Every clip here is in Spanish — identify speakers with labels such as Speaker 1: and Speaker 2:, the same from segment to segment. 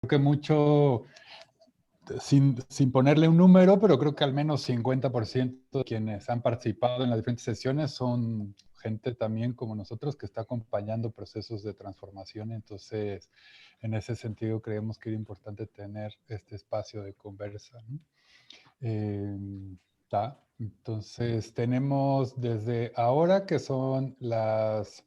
Speaker 1: creo que mucho, sin ponerle un número, pero creo que al menos 50% de quienes han participado en las diferentes sesiones son gente también como nosotros que está acompañando procesos de transformación. Entonces, en ese sentido, creemos que era importante tener este espacio de conversa, ¿no? Entonces, tenemos desde ahora, que son las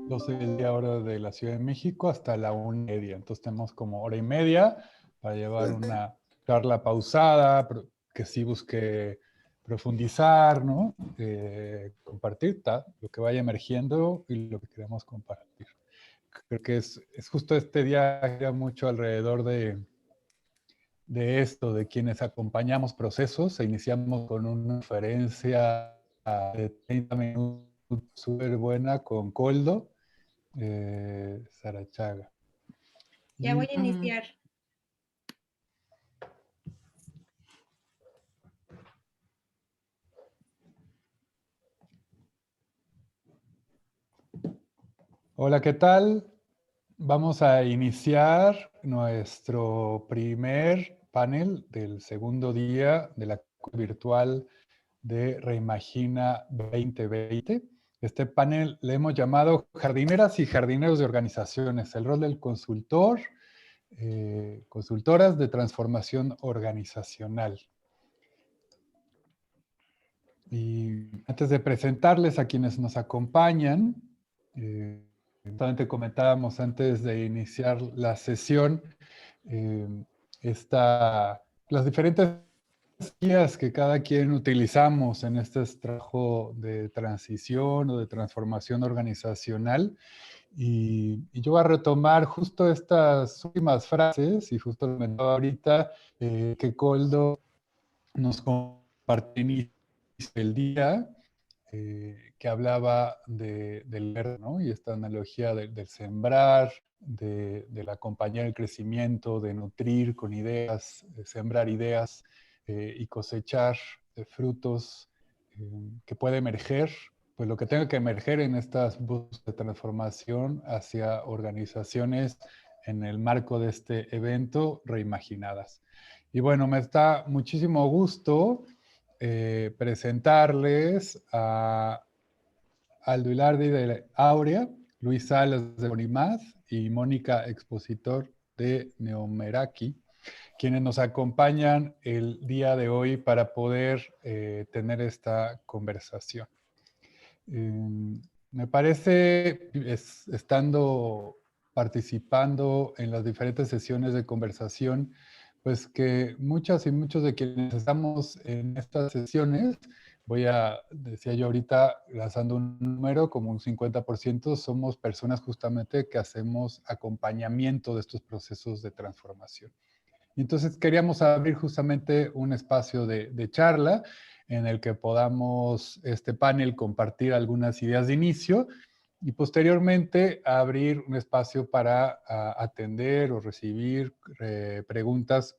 Speaker 1: 12 del día hora de la Ciudad de México, hasta la 1:30. Entonces, tenemos como hora y media para llevar una charla pausada, que sí busque profundizar, ¿no? Compartir lo que vaya emergiendo y lo que queremos compartir. Creo que es justo este día gira mucho alrededor de esto, de quienes acompañamos procesos. Iniciamos con una conferencia de 30 minutos súper buena con Coldo Sarachaga.
Speaker 2: Ya voy a iniciar.
Speaker 1: Hola, ¿qué tal? Vamos a iniciar nuestro primer panel del segundo día de la virtual de Reimagina 2020. Este panel le hemos llamado Jardineras y Jardineros de Organizaciones, el rol del consultor, consultoras de transformación organizacional. Y antes de presentarles a quienes nos acompañan, justamente comentábamos antes de iniciar la sesión, las diferentes guías que cada quien utilizamos en este trabajo de transición o de transformación organizacional. Y yo voy a retomar justo estas últimas frases, y justo lo comentaba ahorita, que Coldo nos compartió el día, que hablaba del verde, ¿no? Y esta analogía del sembrar, del acompañar el crecimiento, de nutrir con ideas, de sembrar ideas y cosechar frutos que puede emerger, pues lo que tenga que emerger en estas búsquedas de transformación hacia organizaciones en el marco de este evento reimaginadas. Y bueno, me da muchísimo gusto presentarles a Aldo Ilardi de Aurea, Luis Salas de Bonimaz y Mónica Expositor de Neomeraki, quienes nos acompañan el día de hoy para poder tener esta conversación. Me parece, participando en las diferentes sesiones de conversación, pues que muchas y muchos de quienes estamos en estas sesiones, decía yo ahorita, lanzando un número, como un 50%, somos personas justamente que hacemos acompañamiento de estos procesos de transformación. Y entonces queríamos abrir justamente un espacio de charla en el que podamos, este panel, compartir algunas ideas de inicio y posteriormente abrir un espacio para atender o recibir preguntas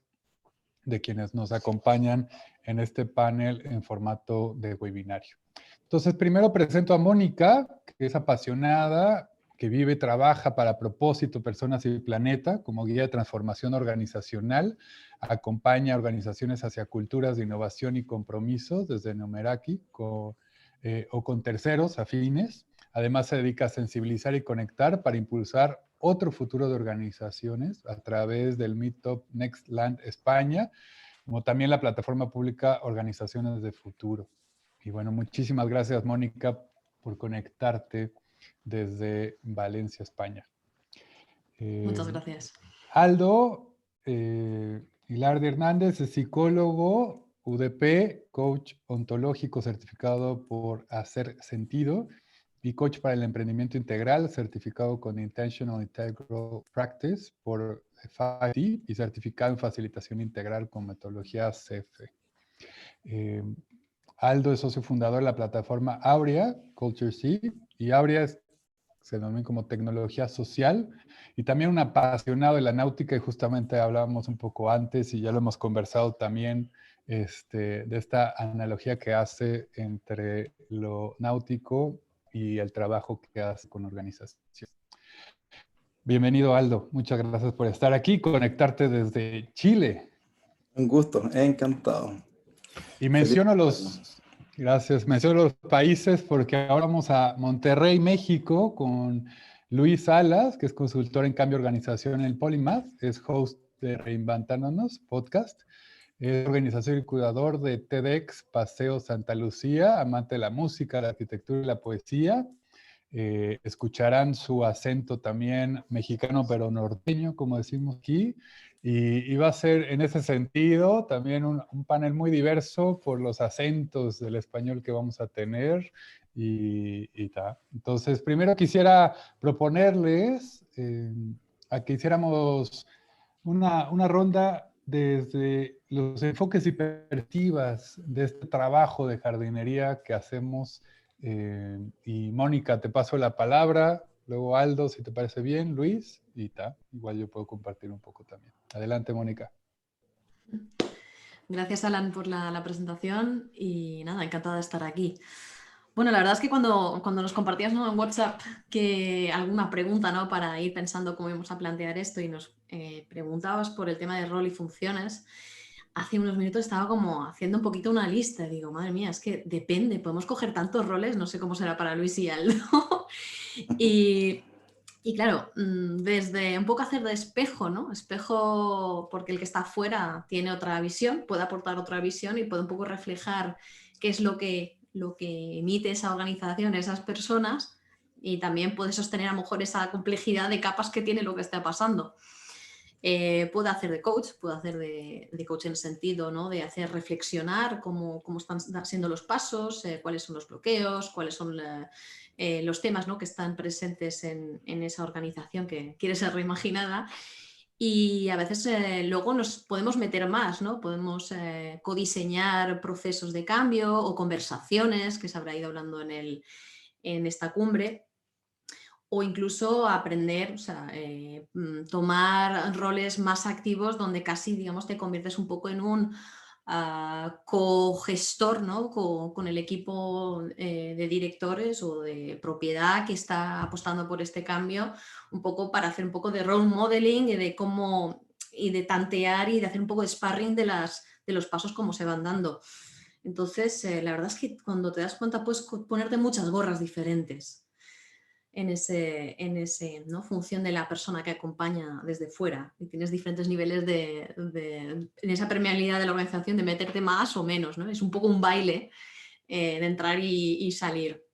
Speaker 1: de quienes nos acompañan en este panel en formato de webinario. Entonces, primero presento a Mónica, que es apasionada, que vive y trabaja para Propósito, Personas y Planeta como guía de transformación organizacional, acompaña organizaciones hacia culturas de innovación y compromisos desde Neomeraki o con terceros afines. Además, se dedica a sensibilizar y conectar para impulsar otro futuro de organizaciones a través del Meetup Nextland España, como también la plataforma pública Organizaciones de Futuro. Y bueno, muchísimas gracias, Mónica, por conectarte desde Valencia, España.
Speaker 3: Muchas gracias.
Speaker 1: Aldo Hilardi Hernández es psicólogo, UDP, coach ontológico certificado por Hacer Sentido y coach para el emprendimiento integral, certificado con Intentional Integral Practice por FIT y certificado en facilitación integral con metodología CEFE. Aldo es socio fundador de la plataforma Aurea, Culture Seed, y Aurea se denomina como tecnología social, y también un apasionado de la náutica, y justamente hablábamos un poco antes, y ya lo hemos conversado también, de esta analogía que hace entre lo náutico y el trabajo que hace con organización. Bienvenido, Aldo. Muchas gracias por estar aquí, conectarte desde Chile.
Speaker 4: Un gusto, encantado.
Speaker 1: Y menciono los países porque ahora vamos a Monterrey, México, con Luis Salas, que es consultor en cambio de organización en el Polymath, es host de Reinventándonos podcast, es organizador y curador de TEDx Paseo Santa Lucía, amante de la música, la arquitectura y la poesía. Escucharán su acento también mexicano, pero norteño, como decimos aquí. Y va a ser en ese sentido también un panel muy diverso por los acentos del español que vamos a tener. Y ta. Entonces, primero quisiera proponerles a que hiciéramos una ronda desde los enfoques y perspectivas de este trabajo de jardinería que hacemos. Y Mónica, te paso la palabra, luego Aldo, si te parece bien, Luis, y ta, igual yo puedo compartir un poco también. Adelante, Mónica.
Speaker 3: Gracias, Alan, por la presentación y nada, encantada de estar aquí. Bueno, la verdad es que cuando nos compartías, ¿no?, en WhatsApp que alguna pregunta, ¿no?, para ir pensando cómo íbamos a plantear esto y nos preguntabas por el tema de rol y funciones, hace unos minutos estaba como haciendo un poquito una lista. Digo, madre mía, es que depende, podemos coger tantos roles, no sé cómo será para Luis y Aldo. Y claro, desde un poco hacer de espejo, ¿no? Espejo porque el que está afuera tiene otra visión, puede aportar otra visión y puede un poco reflejar qué es lo que emite esa organización, esas personas, y también puede sostener a lo mejor esa complejidad de capas que tiene lo que está pasando. Puedo hacer de coach, puedo hacer de coach en el sentido, ¿no?, de hacer reflexionar cómo están siendo los pasos, cuáles son los bloqueos, cuáles son los temas, ¿no?, que están presentes en esa organización que quiere ser reimaginada. Y a veces luego nos podemos meter más, ¿no? Podemos codiseñar procesos de cambio o conversaciones que se habrá ido hablando en esta cumbre, o incluso aprender, o sea, tomar roles más activos donde casi, digamos, te conviertes un poco en un cogestor, ¿no?, con el equipo de directores o de propiedad que está apostando por este cambio, un poco para hacer un poco de role modeling y de cómo, y de tantear y de hacer un poco de sparring de los pasos como se van dando. Entonces, la verdad es que cuando te das cuenta puedes ponerte muchas gorras diferentes en ese, ¿no?, función de la persona que acompaña desde fuera, y tienes diferentes niveles en esa permeabilidad de la organización de meterte más o menos, ¿no? Es un poco un baile de entrar y salir.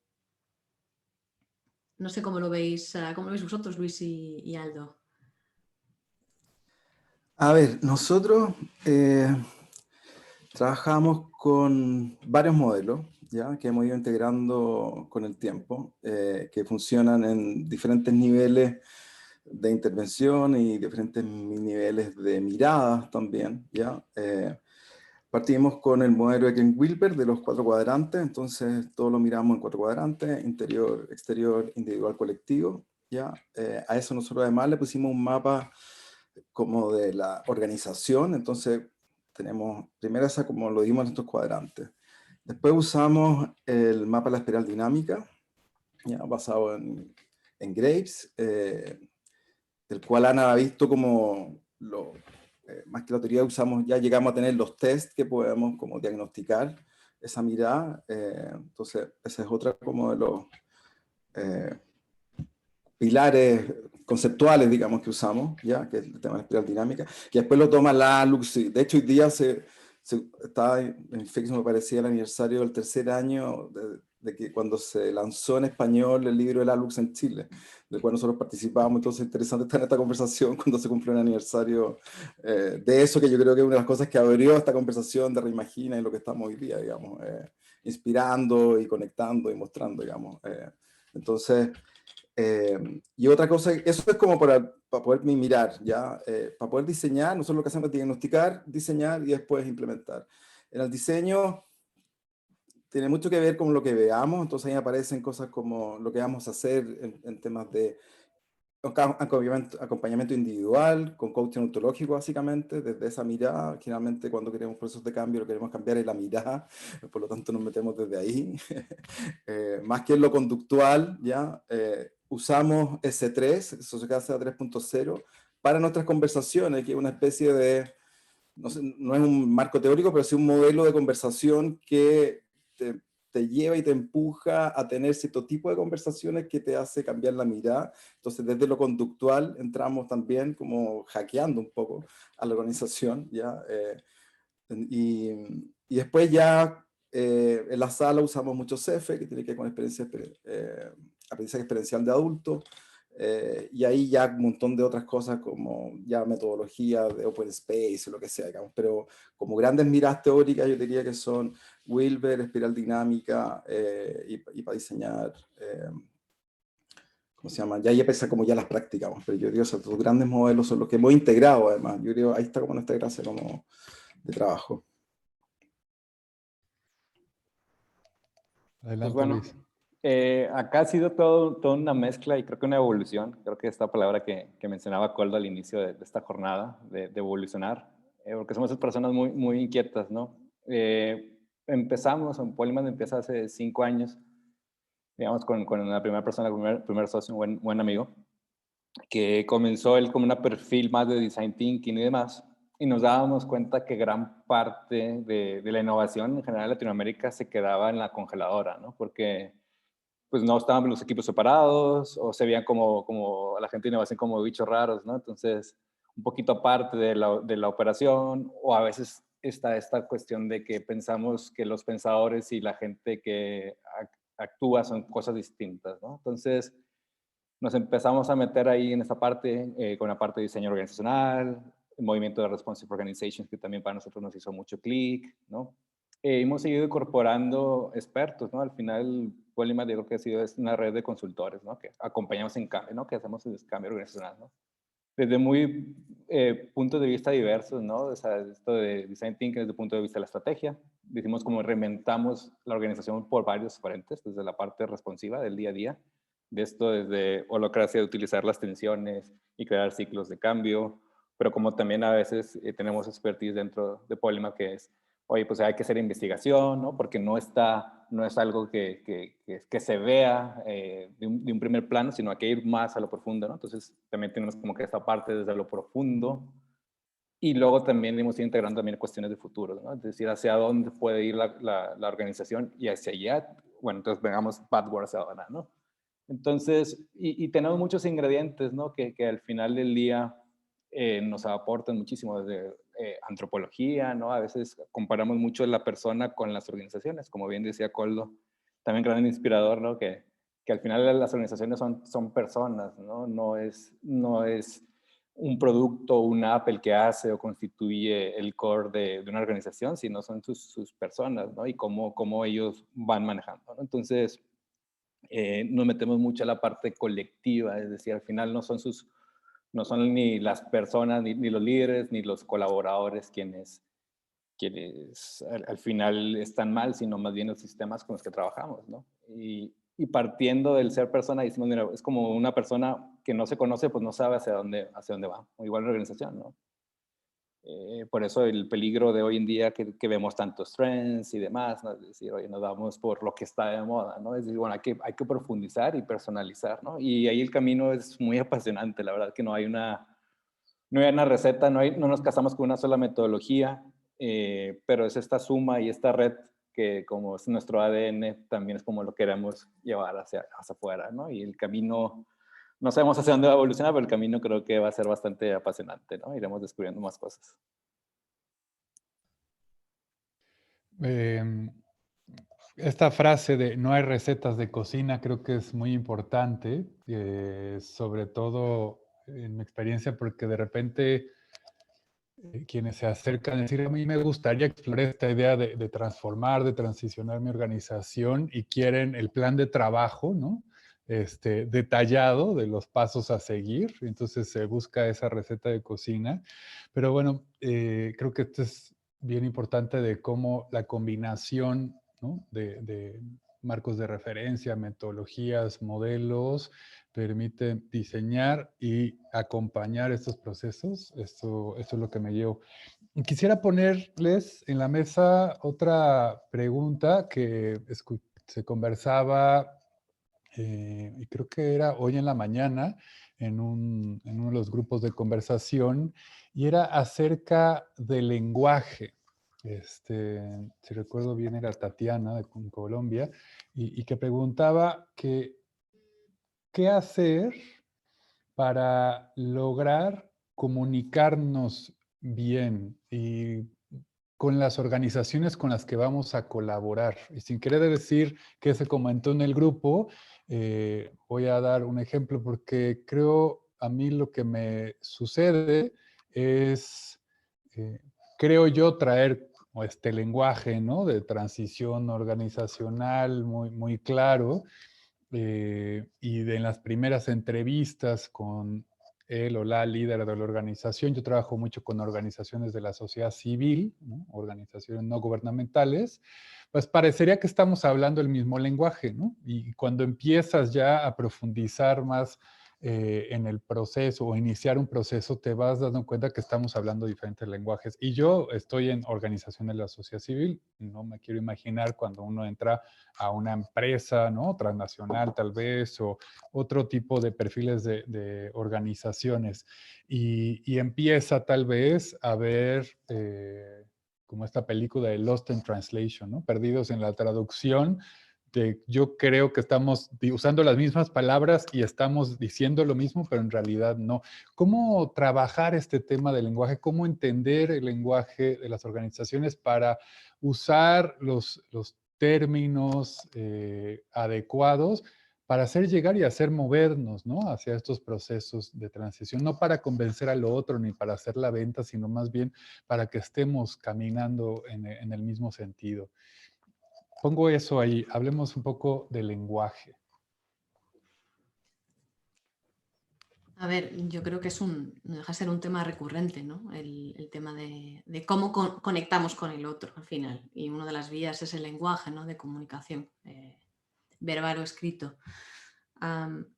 Speaker 3: No sé cómo lo veis vosotros, Luis y Aldo.
Speaker 4: A ver, nosotros trabajamos con varios modelos, ¿ya?, que hemos ido integrando con el tiempo, que funcionan en diferentes niveles de intervención y diferentes niveles de miradas también, ¿ya? Partimos con el modelo de Ken Wilber de los 4 cuadrantes, entonces todo lo miramos en 4 cuadrantes: interior, exterior, individual, colectivo, ¿ya? A eso nosotros además le pusimos un mapa como de la organización, entonces tenemos primero esa como lo dimos en estos cuadrantes. Después usamos el mapa de la espiral dinámica, ¿ya?, basado en Graves, el cual Ana ha visto como más que la teoría usamos, ya llegamos a tener los test que podemos como diagnosticar esa mirada. Entonces ese es otra como de los pilares conceptuales, digamos, que usamos, ya, que es el tema de la espiral dinámica, que después lo toma la Lux. De hecho, hoy día estaba en Facebook, me parecía el aniversario del 3er año de que cuando se lanzó en español el libro de la Lux en Chile, del cual nosotros participábamos. Entonces es interesante estar en esta conversación cuando se cumple un aniversario de eso, que yo creo que es una de las cosas que abrió esta conversación de Reimagina y lo que estamos hoy día, digamos, inspirando y conectando y mostrando, digamos. Entonces, y otra cosa, eso es como para poder mirar, ¿ya? Para poder diseñar, nosotros lo que hacemos es diagnosticar, diseñar y después implementar. En el diseño tiene mucho que ver con lo que veamos, entonces ahí aparecen cosas como lo que vamos a hacer en temas de acompañamiento individual, con coaching ontológico básicamente, desde esa mirada. Generalmente cuando queremos procesos de cambio lo queremos cambiar en la mirada, por lo tanto nos metemos desde ahí, más que en lo conductual, ¿ya? usamos S3, Sociocasa 3.0, para nuestras conversaciones, que es una especie de, no sé, no es un marco teórico, pero sí un modelo de conversación que te lleva y te empuja a tener cierto tipo de conversaciones que te hace cambiar la mirada. Entonces, desde lo conductual entramos también como hackeando un poco a la organización, ¿ya? Y después ya en la sala usamos mucho CEFE, que tiene que ver con aprendizaje experiencial de adultos, y ahí ya un montón de otras cosas como ya metodología de Open Space o lo que sea, digamos. Pero como grandes miradas teóricas yo diría que son Wilber, espiral dinámica, y para diseñar, ¿cómo se llama? Ya ahí empieza como ya las prácticas, pero yo digo, o sea, los grandes modelos son los que hemos integrado además. Yo creo ahí está como nuestra gracia como de trabajo.
Speaker 5: Pues
Speaker 1: Adelante,
Speaker 5: bueno,
Speaker 1: Luis.
Speaker 5: acá ha sido toda una mezcla y creo que una evolución. Creo que esta palabra que mencionaba Coldo al inicio de esta jornada, de evolucionar, porque somos personas muy, muy inquietas, ¿no? Empezamos, Polymath empieza hace 5 años, digamos, con la primera persona, el primer socio, un buen amigo, que comenzó él como un perfil más de design thinking y demás, y nos dábamos cuenta que gran parte de la innovación en general en Latinoamérica se quedaba en la congeladora, ¿no? Porque pues no estaban los equipos separados o se veían como la gente de innovación como bichos raros, ¿no? Entonces, un poquito aparte de la operación, o a veces está esta cuestión de que pensamos que los pensadores y la gente que actúa son cosas distintas, ¿no? Entonces, nos empezamos a meter ahí en esta parte, con la parte de diseño organizacional, el movimiento de Responsive Organizations, que también para nosotros nos hizo mucho clic, ¿no? Hemos seguido incorporando expertos, ¿no? Al final, Polymath yo creo que ha sido una red de consultores, ¿no? Que acompañamos en cambio, ¿no? Que hacemos el cambio organizacional, ¿no? Desde muy puntos de vista diversos, ¿no? O sea, esto de design thinking desde el punto de vista de la estrategia. Decimos como reinventamos la organización por varios frentes, desde la parte responsiva del día a día, de esto desde holacracia de utilizar las tensiones y crear ciclos de cambio, pero como también a veces tenemos expertise dentro de Polymath que es, oye, pues hay que hacer investigación, ¿no? Porque no es algo que se vea de un primer plano, sino hay que ir más a lo profundo, ¿no? Entonces también tenemos como que esta parte desde lo profundo y luego también hemos ido integrando también cuestiones de futuro, ¿no? Es decir, hacia dónde puede ir la organización y hacia allá, bueno, entonces vengamos backwards ahora, ¿no? Entonces, y tenemos muchos ingredientes, ¿no? Que al final del día nos aportan muchísimo desde antropología, ¿no? A veces comparamos mucho la persona con las organizaciones, como bien decía Coldo, también gran inspirador, ¿no? Que al final las organizaciones son personas, ¿no? No es un producto, una app el que hace o constituye el core de una organización, sino son sus personas, ¿no? Y cómo ellos van manejando, ¿no? Entonces, nos metemos mucho a la parte colectiva, es decir, al final no son ni las personas, ni los líderes, ni los colaboradores quienes al final están mal, sino más bien los sistemas con los que trabajamos, ¿no? Y partiendo del ser persona, decimos, mira, es como una persona que no se conoce, pues no sabe hacia dónde va, o igual una organización, ¿no? Por eso el peligro de hoy en día que vemos tantos trends y demás, ¿no? Es decir, oye, nos damos por lo que está de moda, ¿no? Es decir, bueno, hay que profundizar y personalizar, ¿no? Y ahí el camino es muy apasionante, la verdad que no hay una receta, no nos casamos con una sola metodología, pero es esta suma y esta red que como es nuestro ADN, también es como lo queremos llevar hacia afuera, ¿no? Y el camino no sabemos hacia dónde va a evolucionar, pero el camino creo que va a ser bastante apasionante, ¿no? Iremos descubriendo más cosas.
Speaker 1: Eh, Esta frase de no hay recetas de cocina creo que es muy importante, sobre todo en mi experiencia, porque de repente quienes se acercan a decir, a mí me gustaría explorar esta idea de transformar, de transicionar mi organización y quieren el plan de trabajo, ¿no? Detallado de los pasos a seguir. Entonces se busca esa receta de cocina. Pero bueno, creo que esto es bien importante de cómo la combinación, ¿no? de marcos de referencia, metodologías, modelos, permite diseñar y acompañar estos procesos. Esto es lo que me llevo. Quisiera ponerles en la mesa otra pregunta que se conversaba y creo que era hoy en la mañana, en uno de los grupos de conversación, y era acerca del lenguaje. Si recuerdo bien, era Tatiana de Colombia, y que preguntaba que, qué hacer para lograr comunicarnos bien y con las organizaciones con las que vamos a colaborar. Y sin querer decir que se comentó en el grupo, voy a dar un ejemplo porque creo a mí lo que me sucede es, eh, creo yo, traer este lenguaje, ¿no?, de transición organizacional muy, muy claro, y en las primeras entrevistas con él o la líder de la organización, yo trabajo mucho con organizaciones de la sociedad civil, ¿no?, organizaciones no gubernamentales, pues parecería que estamos hablando el mismo lenguaje, ¿no? Y cuando empiezas ya a profundizar más en el proceso o iniciar un proceso, te vas dando cuenta que estamos hablando diferentes lenguajes. Y yo estoy en organizaciones de la sociedad civil, no me quiero imaginar cuando uno entra a una empresa, ¿no?, transnacional tal vez, o otro tipo de perfiles de organizaciones. Y empieza tal vez a ver como esta película de Lost in Translation, ¿no?, Perdidos en la traducción, de yo creo que estamos usando las mismas palabras y estamos diciendo lo mismo, pero en realidad no. ¿Cómo trabajar este tema del lenguaje? ¿Cómo entender el lenguaje de las organizaciones para usar los términos adecuados para hacer llegar y hacer movernos, ¿no?, hacia estos procesos de transición, no para convencer al otro ni para hacer la venta, sino más bien para que estemos caminando en el mismo sentido? Pongo eso ahí, hablemos un poco del lenguaje.
Speaker 3: A ver, yo creo que no deja de ser un tema recurrente, ¿no? El tema de cómo conectamos con el otro al final. Y una de las vías es el lenguaje, ¿no?, de comunicación, verbal o escrito.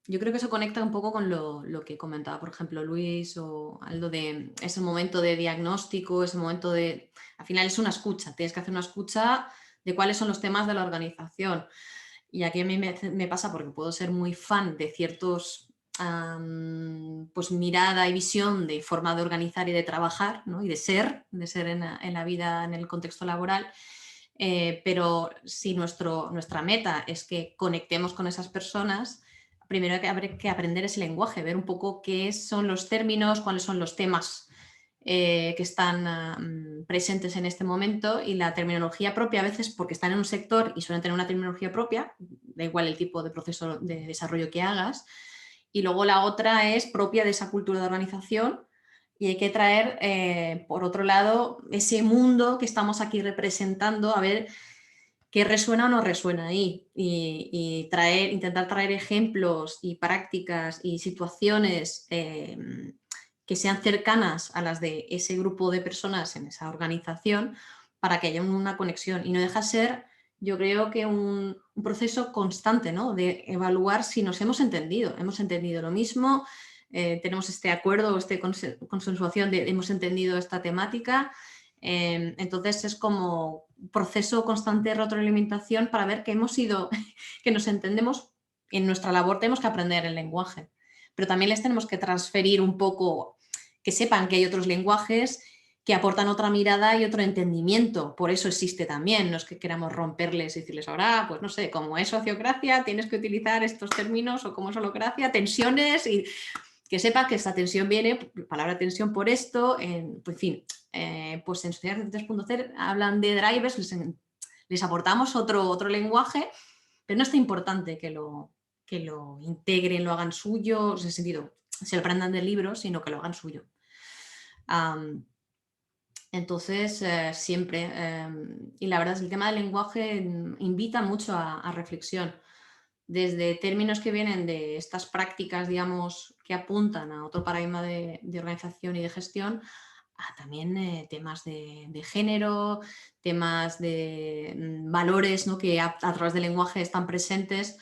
Speaker 3: Yo creo que eso conecta un poco con lo que comentaba, por ejemplo, Luis o Aldo, de ese momento de diagnóstico, ese momento de... Al final es una escucha, tienes que hacer una escucha de cuáles son los temas de la organización. Y aquí a mí me pasa porque puedo ser muy fan de ciertos... pues mirada y visión de forma de organizar y de trabajar, ¿no?, y de ser en la vida, en el contexto laboral, pero si nuestra meta es que conectemos con esas personas, primero hay que aprender ese lenguaje, ver un poco qué son los términos, cuáles son los temas que están presentes en este momento, y la terminología propia, a veces porque están en un sector y suelen tener una terminología propia, da igual el tipo de proceso de desarrollo que hagas. Y luego la otra es propia de esa cultura de organización, y hay que traer, por otro lado, ese mundo que estamos aquí representando, a ver qué resuena o no resuena ahí. Y intentar traer ejemplos y prácticas y situaciones que sean cercanas a las de ese grupo de personas en esa organización, para que haya una conexión. Y no deja de ser, yo creo que un proceso constante, ¿no?, de evaluar si nos hemos entendido lo mismo, tenemos este acuerdo o esta consensuación de hemos entendido esta temática. Entonces es como un proceso constante de retroalimentación para ver que que nos entendemos. En nuestra labor tenemos que aprender el lenguaje, pero también les tenemos que transferir un poco, que sepan que hay otros lenguajes que aportan otra mirada y otro entendimiento. Por eso existe también, no es que queramos romperles y decirles ahora, pues no sé, como es sociocracia, tienes que utilizar estos términos, o como es holocracia, tensiones, y que sepa que esta tensión viene, palabra tensión, por esto, en fin, pues en Sociedad 3.0 hablan de drivers, les aportamos otro lenguaje, pero no es tan importante que lo integren, lo hagan suyo, en ese sentido, se lo aprendan del libro, sino que lo hagan suyo. Entonces, siempre, y la verdad es que el tema del lenguaje invita mucho a reflexión, desde términos que vienen de estas prácticas, digamos, que apuntan a otro paradigma de organización y de gestión, a también temas de género, temas de valores, ¿no?, que a través del lenguaje están presentes.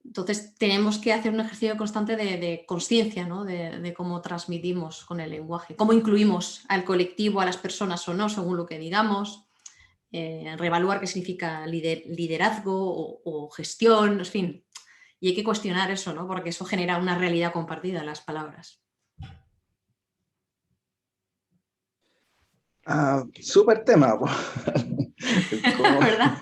Speaker 3: Entonces tenemos que hacer un ejercicio constante de consciencia, ¿no?, de cómo transmitimos con el lenguaje, cómo incluimos al colectivo, a las personas o no, según lo que digamos, reevaluar qué significa liderazgo o gestión, en fin. Y hay que cuestionar eso, ¿no? Porque eso genera una realidad compartida en las palabras.
Speaker 4: Súper tema,
Speaker 3: ¿Verdad?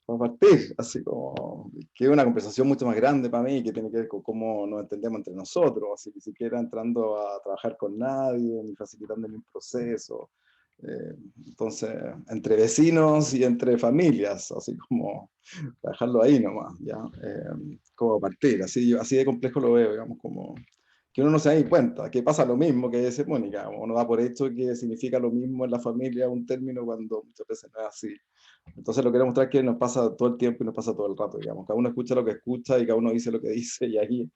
Speaker 4: Para partir, así como que es una conversación mucho más grande para mí, que tiene que ver con cómo nos entendemos entre nosotros, así que ni siquiera entrando a trabajar con nadie, ni facilitando ningún proceso. Entonces, entre vecinos y entre familias, así como dejarlo ahí nomás, ¿ya? Como partir, así de complejo lo veo, digamos, como que uno no se da cuenta, que pasa lo mismo que dice Mónica, uno da por hecho que significa lo mismo en la familia un término cuando muchas veces no es así. Entonces lo quiero mostrar que nos pasa todo el tiempo y nos pasa todo el rato, digamos, cada uno escucha lo que escucha y cada uno dice lo que dice y ahí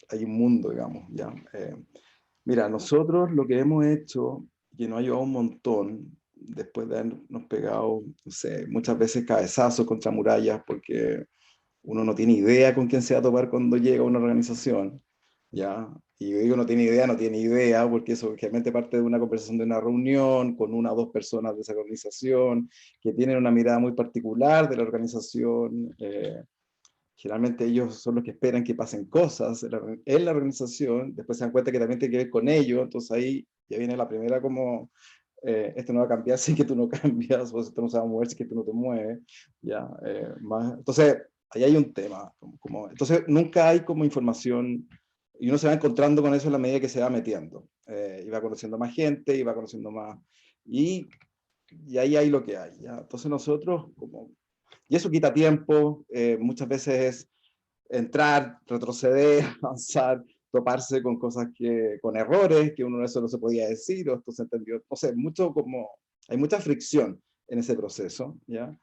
Speaker 4: hay un mundo, digamos, ¿ya? Mira, nosotros lo que hemos hecho, que nos ha ayudado un montón, después de habernos pegado, no sé, muchas veces cabezazos contra murallas, porque uno no tiene idea con quién se va a topar cuando llega a una organización, ¿ya? Y yo digo no tiene idea, porque eso generalmente parte de una conversación de una reunión con una o dos personas de esa organización, que tienen una mirada muy particular de la organización. Generalmente ellos son los que esperan que pasen cosas en la organización, después se dan cuenta que también tiene que ver con ellos, entonces ahí ya viene la primera como, esto no va a cambiar si que tú no cambias, o esto no se va a mover si que tú no te mueves, ya, entonces ahí hay un tema, entonces nunca hay como información, y uno se va encontrando con eso en la medida que se va metiendo, y va conociendo más gente, y va conociendo más, y ahí hay lo que hay, ¿ya? Entonces nosotros como... Y eso quita tiempo, muchas veces es entrar, retroceder, avanzar, toparse con cosas con errores, que uno eso no se podía decir, o esto se entendió, no sé, mucho como, hay mucha fricción en ese proceso, ¿ya?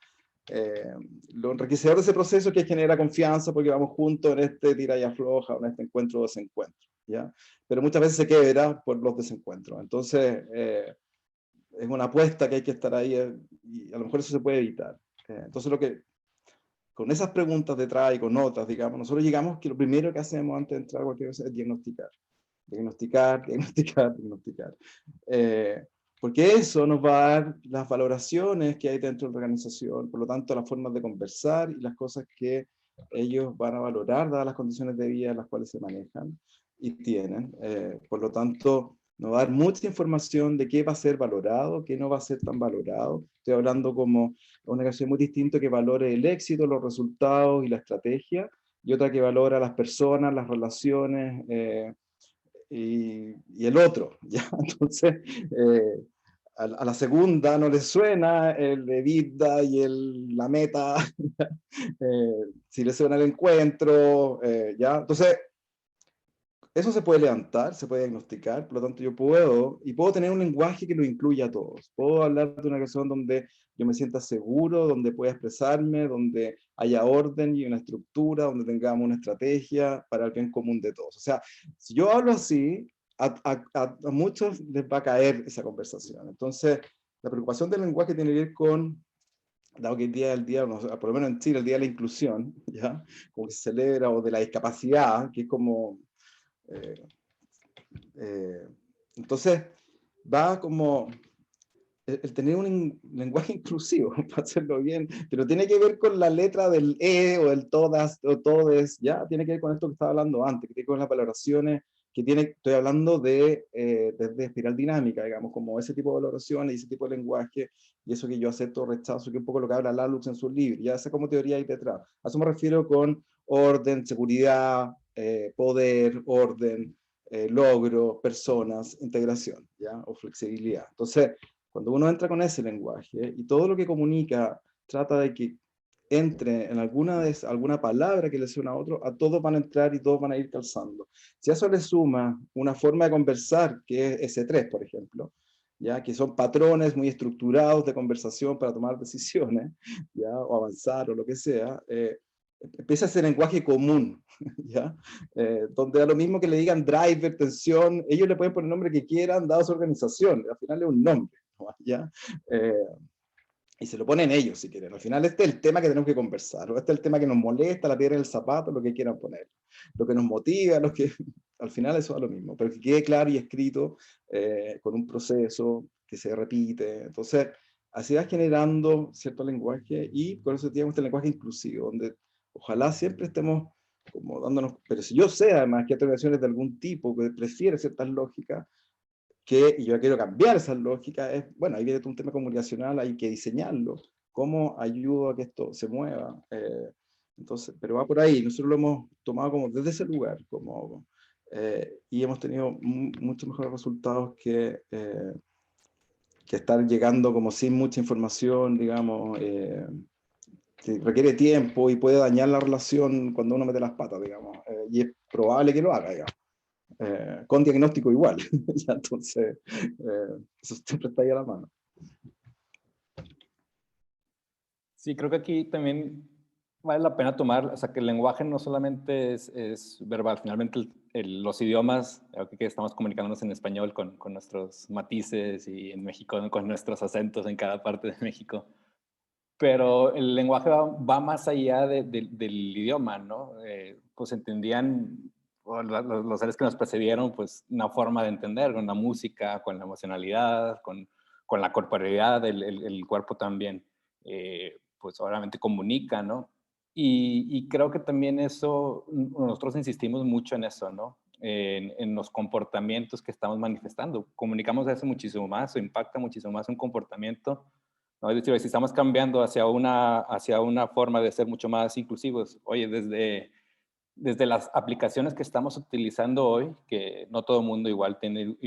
Speaker 4: Lo enriquecedor de ese proceso es que genera confianza porque vamos juntos en este tira y afloja, o en este encuentro o desencuentro, ¿ya? Pero muchas veces se quebra por los desencuentros, entonces es una apuesta que hay que estar ahí, y a lo mejor eso se puede evitar. Entonces con esas preguntas detrás y con otras, digamos, nosotros llegamos que lo primero que hacemos antes de entrar a cualquier cosa es diagnosticar. Porque eso nos va a dar las valoraciones que hay dentro de la organización, por lo tanto las formas de conversar y las cosas que ellos van a valorar dadas las condiciones de vida en las cuales se manejan y tienen. Por lo tanto, nos va a dar mucha información de qué va a ser valorado, qué no va a ser tan valorado. Estoy hablando como una organización muy distinta que valore el éxito, los resultados y la estrategia, y otra que valora las personas, las relaciones, y el otro, ¿ya? Entonces, a la segunda no le suena el EBITDA y la meta, si le suena el encuentro, ¿ya? Entonces, eso se puede levantar, se puede diagnosticar, por lo tanto yo puedo tener un lenguaje que lo incluya a todos. Puedo hablar de una organización donde yo me sienta seguro, donde pueda expresarme, donde haya orden y una estructura, donde tengamos una estrategia para el bien común de todos. O sea, si yo hablo así, a muchos les va a caer esa conversación. Entonces, la preocupación del lenguaje tiene que ver con, dado que el día del día, por lo menos en Chile, el día de la inclusión, ¿ya? Como que se celebra, o de la discapacidad, que es como... entonces, va como el tener un lenguaje inclusivo, para hacerlo bien, pero tiene que ver con la letra del o del todas, o todes, ya, tiene que ver con esto que estaba hablando antes, que tiene que ver con las valoraciones, estoy hablando desde espiral dinámica, digamos, como ese tipo de valoraciones y ese tipo de lenguaje, y eso que yo acepto o rechazo, que es un poco lo que habla Lalux en su libro, ya esa como teoría ahí detrás. A eso me refiero con orden, seguridad, poder, orden, logro, personas, integración, ¿ya? O flexibilidad. Entonces, cuando uno entra con ese lenguaje y todo lo que comunica trata de que entre en alguna palabra que le suena a otro, a todos van a entrar y todos van a ir calzando. Si a eso le suma una forma de conversar, que es S3, por ejemplo, ¿ya? Que son patrones muy estructurados de conversación para tomar decisiones, ¿ya? O avanzar o lo que sea, empieza ese lenguaje común, ¿ya? Donde a lo mismo que le digan driver, tensión, ellos le pueden poner el nombre que quieran, dado su organización, al final es un nombre, ¿ya? Y se lo ponen ellos si quieren. Al final este es el tema que tenemos que conversar, o este es el tema que nos molesta, la piedra en el zapato, lo que quieran poner, lo que nos motiva, al final eso es lo mismo, pero que quede claro y escrito, con un proceso que se repite. Entonces, así va generando cierto lenguaje, y por eso tenemos este lenguaje inclusivo, donde ojalá siempre estemos como dándonos, pero si yo sé además que hay organizaciones de algún tipo que prefiere ciertas lógicas, y yo quiero cambiar esas lógicas, bueno, ahí viene todo un tema comunicacional, hay que diseñarlo, cómo ayudo a que esto se mueva, entonces, pero va por ahí, nosotros lo hemos tomado como desde ese lugar, y hemos tenido muchos mejores resultados que estar llegando como sin mucha información, digamos, que requiere tiempo y puede dañar la relación cuando uno mete las patas, digamos, y es probable que lo haga, digamos. Con diagnóstico igual, ya, entonces eso siempre está ahí a la mano.
Speaker 5: Sí, creo que aquí también vale la pena tomar, o sea, que el lenguaje no solamente es verbal, finalmente los idiomas, que estamos comunicándonos en español con nuestros matices, y en México con nuestros acentos en cada parte de México, pero el lenguaje va más allá del idioma, ¿no? Pues entendían los seres que nos precedieron, pues una forma de entender, con la música, con la emocionalidad, con la corporeidad, el cuerpo también, pues obviamente comunica, ¿no? Y creo que también eso, nosotros insistimos mucho en eso, ¿no? En los comportamientos que estamos manifestando. Comunicamos eso muchísimo más, o impacta muchísimo más un comportamiento, ¿no? Es decir, si estamos cambiando hacia una forma de ser mucho más inclusivos, oye, desde las aplicaciones que estamos utilizando hoy, que no todo el mundo igual tiene,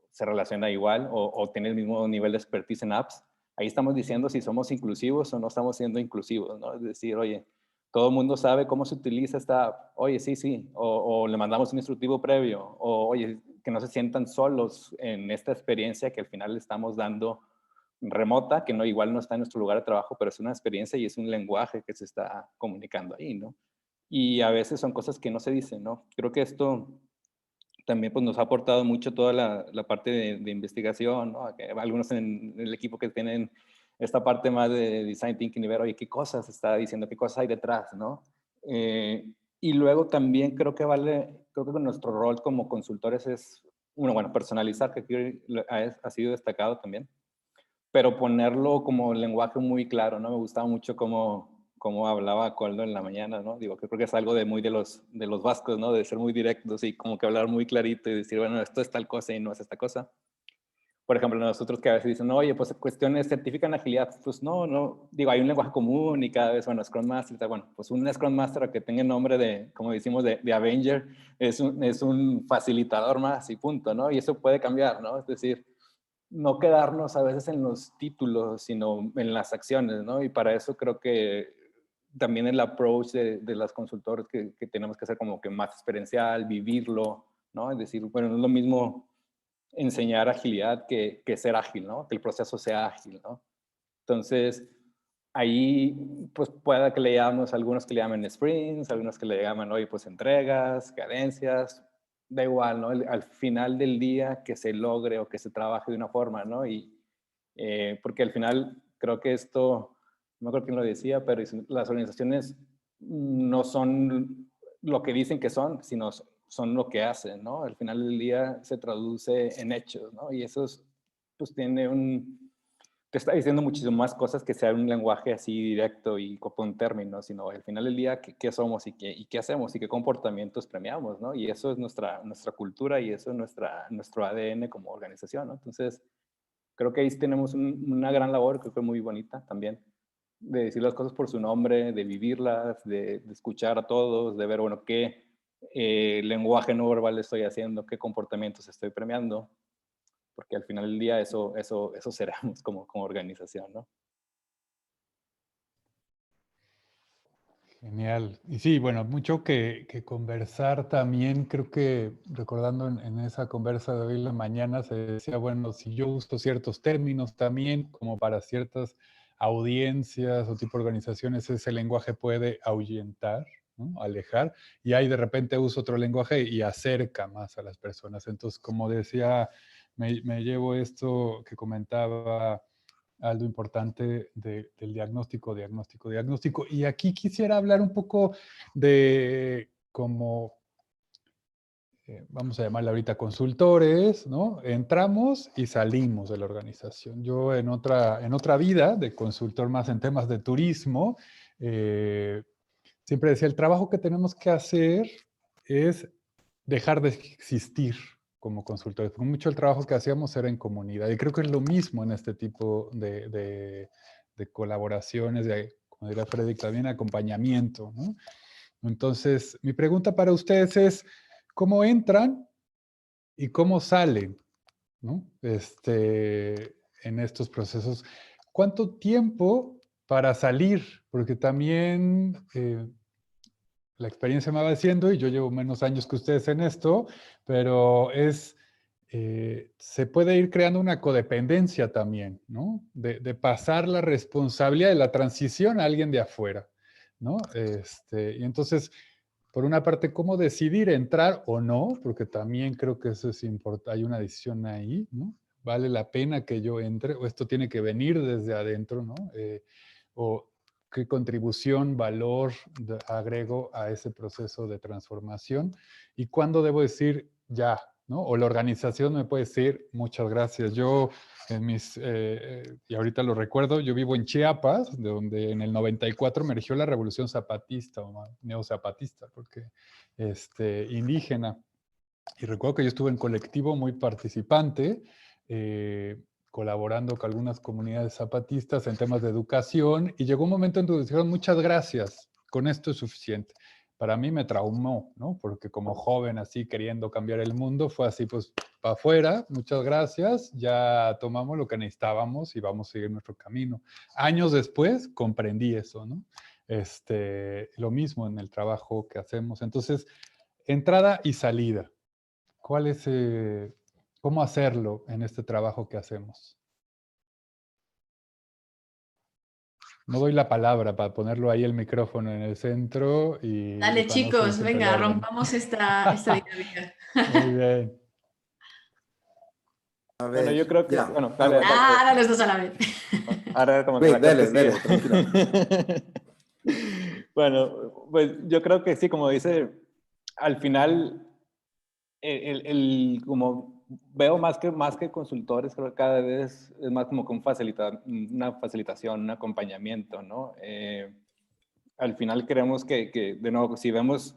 Speaker 5: se relaciona igual o tiene el mismo nivel de expertise en apps, ahí estamos diciendo si somos inclusivos o no estamos siendo inclusivos, ¿no? Es decir, oye, todo el mundo sabe cómo se utiliza esta app, oye, sí, o le mandamos un instructivo previo, o oye, que no se sientan solos en esta experiencia que al final le estamos dando remota, que no, igual no está en nuestro lugar de trabajo, pero es una experiencia y es un lenguaje que se está comunicando ahí, ¿no? Y a veces son cosas que no se dicen, ¿no? Creo que esto también pues, nos ha aportado mucho toda la parte de investigación, ¿no? Que algunos en el equipo que tienen esta parte más de design thinking y ver, oye, qué cosas está diciendo, qué cosas hay detrás, ¿no? Y luego también creo que nuestro rol como consultores es, bueno, personalizar, que aquí ha sido destacado también, pero ponerlo como lenguaje muy claro, ¿no? Me gustaba mucho cómo hablaba Coldo en la mañana, ¿no? Digo, que creo que es algo de los vascos, ¿no? De ser muy directos y como que hablar muy clarito y decir, bueno, esto es tal cosa y no es esta cosa. Por ejemplo, nosotros que a veces dicen, oye, pues cuestiones certifican agilidad, pues no, digo, hay un lenguaje común y cada vez, bueno, Scrum Master, bueno, pues un Scrum Master que tenga el nombre de, como decimos, de Avenger, es un facilitador más y punto, ¿no? Y eso puede cambiar, ¿no? Es decir, no quedarnos a veces en los títulos, sino en las acciones, ¿no? Y para eso creo que también el approach de las consultoras que tenemos que hacer como que más experiencial, vivirlo, ¿no? Es decir, bueno, no es lo mismo enseñar agilidad que ser ágil, ¿no? Que el proceso sea ágil, ¿no? Entonces, ahí, pues pueda que le llamamos, algunos que le llamen sprints, algunos que le llaman, oye, pues entregas, cadencias, da igual, ¿no? Al final del día que se logre o que se trabaje de una forma, ¿no? Y porque al final creo que esto, no creo quién lo decía, pero las organizaciones no son lo que dicen que son, sino son lo que hacen, ¿no? Al final del día se traduce en hechos, ¿no? Y eso es, pues tiene te está diciendo muchísimo más cosas que sea un lenguaje así directo y con términos, sino al final del día qué somos y qué hacemos y qué comportamientos premiamos, ¿no? Y eso es nuestra cultura y eso es nuestro ADN como organización, ¿no? Entonces, creo que ahí tenemos una gran labor, creo que muy bonita también, de decir las cosas por su nombre, de vivirlas, de escuchar a todos, de ver, bueno, qué lenguaje no verbal estoy haciendo, qué comportamientos estoy premiando, porque al final del día eso seremos como organización, ¿no?
Speaker 1: Genial. Y sí, bueno, mucho que conversar también. Creo que recordando en esa conversa de hoy en la mañana se decía, bueno, si yo uso ciertos términos también, como para ciertas audiencias o tipo de organizaciones, ese lenguaje puede ahuyentar, ¿no? Alejar, y ahí de repente uso otro lenguaje y acerca más a las personas. Entonces, como decía, me llevo esto que comentaba algo importante del diagnóstico. Y aquí quisiera hablar un poco de como vamos a llamarle ahorita consultores, ¿no? Entramos y salimos de la organización. Yo en otra vida de consultor más en temas de turismo, siempre decía, el trabajo que tenemos que hacer es dejar de existir como consultores, porque mucho el trabajo que hacíamos era en comunidad. Y creo que es lo mismo en este tipo de colaboraciones, como diría Frederick también, acompañamiento, ¿no? Entonces, mi pregunta para ustedes es, ¿cómo entran y cómo salen, ¿no? En estos procesos? ¿Cuánto tiempo para salir? Porque también la experiencia me va diciendo, y yo llevo menos años que ustedes en esto, pero se puede ir creando una codependencia también, ¿no? De pasar la responsabilidad de la transición a alguien de afuera, ¿no? Y entonces, por una parte, cómo decidir entrar o no, porque también creo que eso es importante, hay una decisión ahí, ¿no? ¿Vale la pena que yo entre? ¿O esto tiene que venir desde adentro, ¿no? O qué contribución, valor agrego a ese proceso de transformación y cuándo debo decir ya, ¿no? O la organización me puede decir muchas gracias. Yo y ahorita lo recuerdo, yo vivo en Chiapas, de donde en el 94 emergió la revolución zapatista o neozapatista, porque indígena. Y recuerdo que yo estuve en colectivo muy participante, eh, colaborando con algunas comunidades zapatistas en temas de educación, y llegó un momento en donde dijeron, muchas gracias, con esto es suficiente. Para mí me traumó, ¿no? Porque como joven así queriendo cambiar el mundo, fue así, pues, para afuera, muchas gracias, ya tomamos lo que necesitábamos y vamos a seguir nuestro camino. Años después comprendí eso, ¿no? Lo mismo en el trabajo que hacemos. Entonces, entrada y salida. ¿Cuál es, cómo hacerlo en este trabajo que hacemos? No doy la palabra para ponerlo ahí el micrófono en el centro y
Speaker 3: Dale,
Speaker 1: para no ser
Speaker 3: chicos,
Speaker 1: siempre el
Speaker 3: venga,
Speaker 1: orden.
Speaker 3: rompamos esta dinámica.
Speaker 1: Muy bien.
Speaker 4: A
Speaker 5: Bueno,
Speaker 4: ver,
Speaker 5: yo creo que,
Speaker 4: ya.
Speaker 5: bueno, dale,
Speaker 4: bueno.
Speaker 5: dale.
Speaker 3: Ahora los dos a la vez.
Speaker 5: Ahora como que
Speaker 4: Wait,
Speaker 5: la
Speaker 4: dale,
Speaker 5: cortesía.
Speaker 4: tranquilo.
Speaker 5: Bueno, pues yo creo que sí, como dice, al final, como veo más que consultores, creo que cada vez es más como que una facilitación, un acompañamiento, ¿no? Al final creemos de nuevo, si vemos,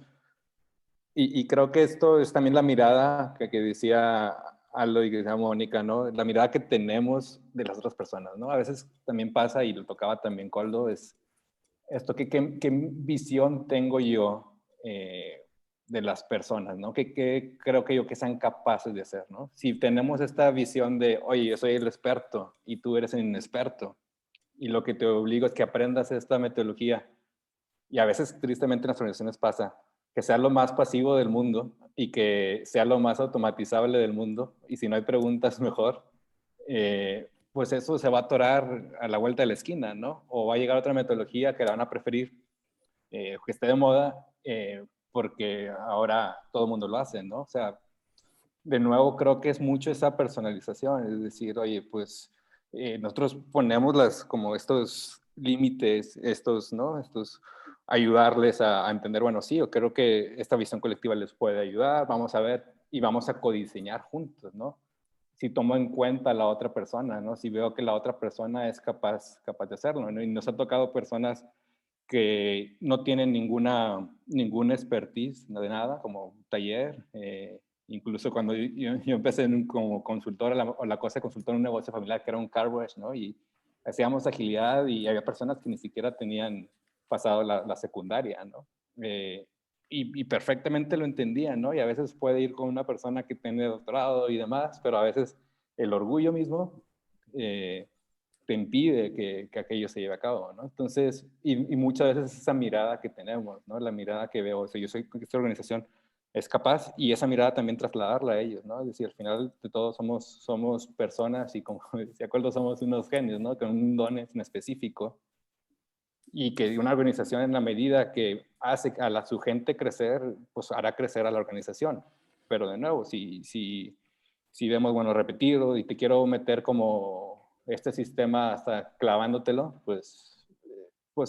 Speaker 5: y creo que esto es también la mirada que decía Aldo y que decía Mónica, ¿no? La mirada que tenemos de las otras personas, ¿no? A veces también pasa, y lo tocaba también Coldo, es esto, ¿qué visión tengo yo de las personas, ¿no? ¿Qué creo que yo que sean capaces de hacer, ¿no? Si tenemos esta visión de, oye, yo soy el experto y tú eres el inexperto, y lo que te obligo es que aprendas esta metodología, y a veces tristemente en las organizaciones pasa, que sea lo más pasivo del mundo y que sea lo más automatizable del mundo, y si no hay preguntas mejor, pues eso se va a atorar a la vuelta de la esquina, ¿no? O va a llegar otra metodología que la van a preferir, que esté de moda, porque ahora todo el mundo lo hace, ¿no? O sea, de nuevo creo que es mucho esa personalización, es decir, oye, pues nosotros ponemos como estos límites, ¿no? Ayudarles a entender, bueno, sí, yo creo que esta visión colectiva les puede ayudar, vamos a ver y vamos a codiseñar juntos, ¿no? Si tomo en cuenta a la otra persona, ¿no? Si veo que la otra persona es capaz de hacerlo, ¿no? Y nos ha tocado personas que no tienen ninguna expertise de nada, como taller. Incluso cuando yo empecé como consultor, la cosa de consultor en un negocio familiar que era un car wash, ¿no? Y hacíamos agilidad y había personas que ni siquiera tenían pasado la secundaria, ¿no? Y perfectamente lo entendían, ¿no? Y a veces puede ir con una persona que tiene doctorado y demás, pero a veces el orgullo mismo te impide que aquello se lleve a cabo, ¿no? Entonces, y muchas veces esa mirada que tenemos, ¿no? La mirada que veo, o sea, yo soy, esta organización es capaz, y esa mirada también trasladarla a ellos, ¿no? Es decir, al final de todo somos personas, y como decía Coldo, somos unos genios, ¿no? Con un don en específico, y que una organización, en la medida que hace a su gente crecer, pues hará crecer a la organización. Pero de nuevo, si vemos, bueno, repetido, y te quiero meter como este sistema hasta clavándotelo, pues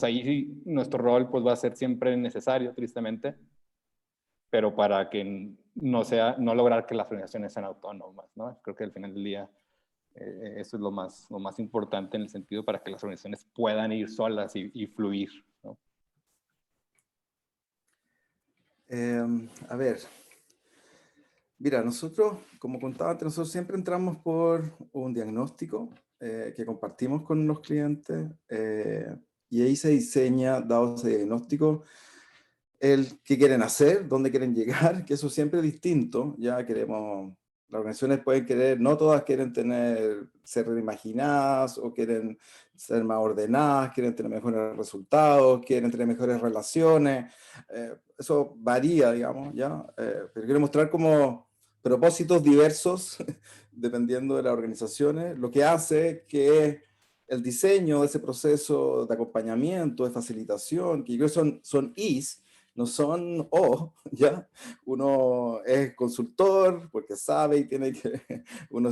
Speaker 5: ahí nuestro rol pues va a ser siempre necesario, tristemente. pero para que no lograr que las organizaciones sean autónomas, ¿no? Creo que al final del día eso es lo más importante en el sentido para que las organizaciones puedan ir solas y fluir, ¿no?
Speaker 4: A ver, mira, nosotros, como contaba antes, nosotros siempre entramos por un diagnóstico que compartimos con los clientes y ahí se diseña, dado ese diagnóstico, el qué quieren hacer, dónde quieren llegar, que eso siempre es distinto. Ya queremos, las organizaciones pueden querer, no todas quieren ser reimaginadas o quieren ser más ordenadas, quieren tener mejores resultados, quieren tener mejores relaciones. Eso varía, digamos, ¿ya? Pero quiero mostrar como propósitos diversos dependiendo de las organizaciones, lo que hace que el diseño de ese proceso de acompañamiento, de facilitación, que yo creo son Is, no son O, ¿ya? Uno es consultor porque sabe y tiene que, uno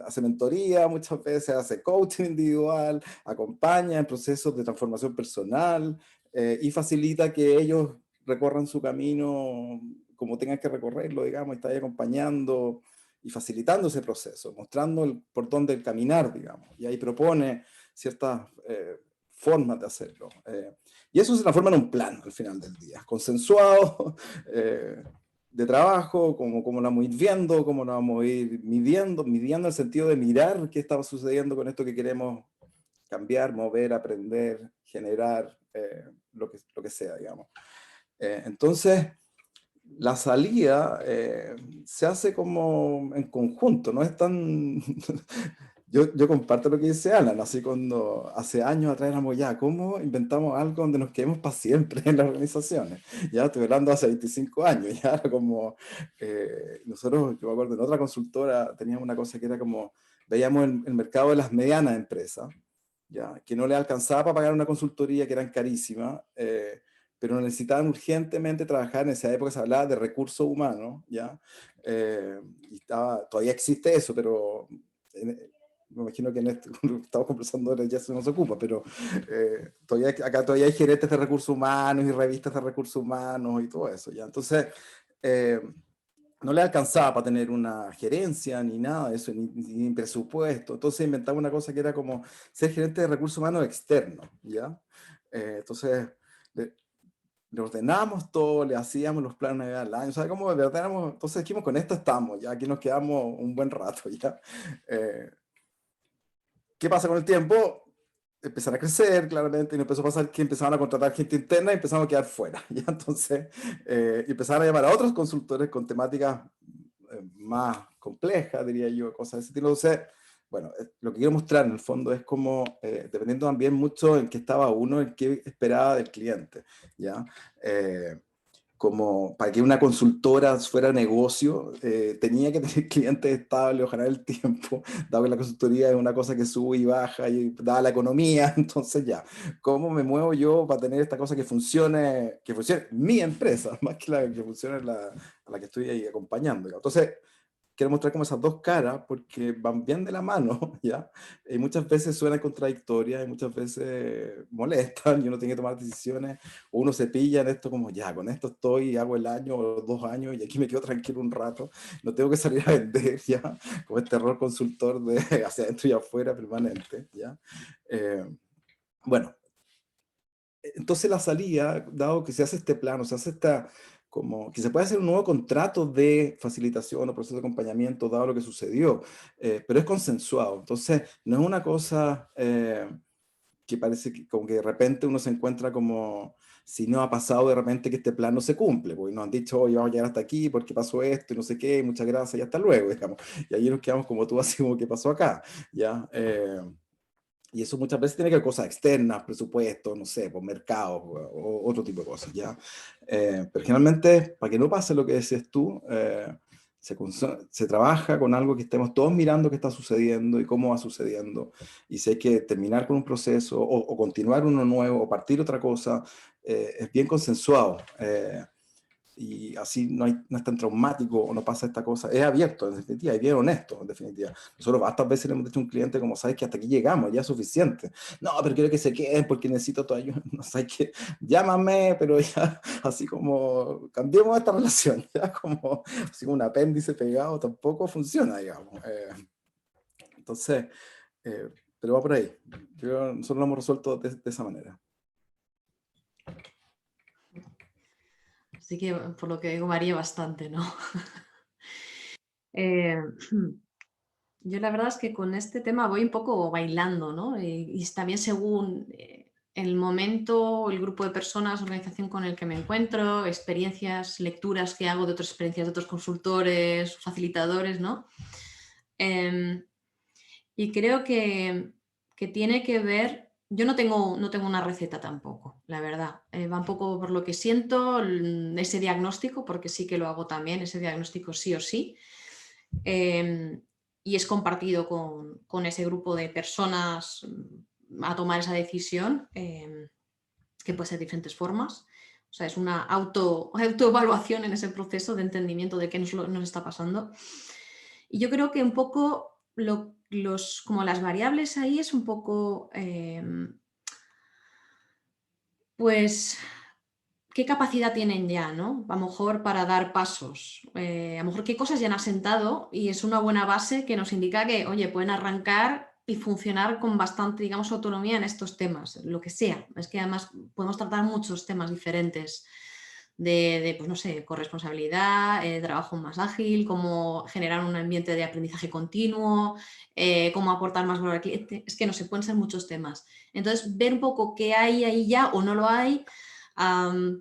Speaker 4: hace mentoría muchas veces, hace coaching individual, acompaña en procesos de transformación personal y facilita que ellos recorran su camino como tengan que recorrerlo, digamos, y está ahí acompañando y facilitando ese proceso, mostrando por dónde caminar, digamos, y ahí propone ciertas formas de hacerlo. Y eso se transforma en un plan al final del día, consensuado, de trabajo, cómo lo vamos a ir viendo, cómo lo vamos a ir midiendo en el sentido de mirar qué estaba sucediendo con esto que queremos cambiar, mover, aprender, generar, lo que sea, digamos. Entonces, la salida se hace como en conjunto, no es tan... Yo comparto lo que dice Alan, así cuando hace años atrás éramos ya, ¿cómo inventamos algo donde nos quedemos para siempre en las organizaciones? Ya estoy hablando hace 25 años, ya era como, nosotros, yo me acuerdo, en otra consultora teníamos una cosa que era como, veíamos el mercado de las medianas empresas, ya, que no le alcanzaba para pagar una consultoría que eran carísimas, pero necesitaban urgentemente trabajar, en esa época se hablaba de recursos humanos, ¿ya? Y todavía existe eso, pero me imagino que en esto estamos conversando ahora ya se nos ocupa, pero acá todavía hay gerentes de recursos humanos y revistas de recursos humanos y todo eso, ¿ya? Entonces, no le alcanzaba para tener una gerencia ni nada de eso, ni presupuesto. Entonces inventaba una cosa que era como ser gerente de recursos humanos externos, ¿ya? Entonces, le ordenamos todo, le hacíamos los planes al año, o sea, como de verdad éramos, entonces dijimos, con esto estamos, ya aquí nos quedamos un buen rato, ¿ya? ¿Qué pasa con el tiempo? Empezaron a crecer, claramente, y nos empezó a pasar que empezaban a contratar gente interna y empezamos a quedar fuera, ¿ya? Entonces, empezaron a llamar a otros consultores con temáticas más complejas, diría yo, cosas de ese estilo. Entonces, bueno, lo que quiero mostrar en el fondo es como, dependiendo también mucho en qué estaba uno, en qué esperaba del cliente, ¿ya? Como para que una consultora fuera negocio, tenía que tener clientes estables, ojalá el tiempo, dado que la consultoría es una cosa que sube y baja, y dada la economía, entonces ya, ¿cómo me muevo yo para tener esta cosa que funcione mi empresa, más que la que funcione a la que estoy ahí acompañando? Entonces, quiero mostrar como esas dos caras, porque van bien de la mano, ¿ya? Y muchas veces suenan contradictorias, y muchas veces molestan, y uno tiene que tomar decisiones, o uno se pilla en esto como, ya, con esto estoy, hago el año o los 2 años, y aquí me quedo tranquilo un rato, no tengo que salir a vender, ¿ya? Como este error consultor de hacia adentro y afuera permanente, ¿ya? Bueno, entonces la salida, dado que se hace este plano, se hace como que se puede hacer un nuevo contrato de facilitación o proceso de acompañamiento, dado lo que sucedió, pero es consensuado. Entonces, no es una cosa que parece que, como que de repente uno se encuentra como si no ha pasado de repente que este plan no se cumple, porque nos han dicho, oye, vamos a llegar hasta aquí porque pasó esto y no sé qué, muchas gracias y hasta luego, digamos. Y ahí nos quedamos como tú, así como, ¿qué pasó acá? ¿Ya? Y eso muchas veces tiene que ver con cosas externas, presupuestos, no sé, por mercados o otro tipo de cosas, ¿ya? Pero generalmente, para que no pase lo que decías tú, se trabaja con algo que estemos todos mirando qué está sucediendo y cómo va sucediendo. Y si hay que terminar con un proceso o continuar uno nuevo o partir otra cosa, es bien consensuado. y así no es tan traumático o no pasa esta cosa. Es abierto, en definitiva, y bien honesto, en definitiva. Nosotros hartas veces le hemos dicho a un cliente, como sabes que hasta aquí llegamos, ya es suficiente. No, pero quiero que se queden porque necesito tu ayuda. No sabes que llámame, pero ya así como cambiemos esta relación, ya como así como un apéndice pegado tampoco funciona, digamos. Entonces, pero va por ahí. Nosotros lo hemos resuelto de esa manera.
Speaker 3: Así que por lo que digo varía bastante, ¿no? Yo la verdad es que con este tema voy un poco bailando, ¿no? Y también según el momento, el grupo de personas, organización con el que me encuentro, experiencias, lecturas que hago de otras experiencias de otros consultores, facilitadores, ¿no? Y creo que tiene que ver, yo no tengo una receta tampoco, la verdad. Va un poco por lo que siento, ese diagnóstico, porque sí que lo hago también, ese diagnóstico sí o sí. Y es compartido con ese grupo de personas a tomar esa decisión, que puede ser de diferentes formas. O sea, es una autoevaluación en ese proceso de entendimiento de qué nos está pasando. Y yo creo que un poco como las variables ahí es un poco, pues, qué capacidad tienen ya, ¿no? A lo mejor para dar pasos, a lo mejor qué cosas ya han asentado y es una buena base que nos indica que, oye, pueden arrancar y funcionar con bastante, digamos, autonomía en estos temas, lo que sea. Es que además podemos tratar muchos temas diferentes pues no sé, corresponsabilidad, trabajo más ágil, cómo generar un ambiente de aprendizaje continuo, cómo aportar más valor al cliente. Es que no sé, pueden ser muchos temas. Entonces, ver un poco qué hay ahí ya o no lo hay.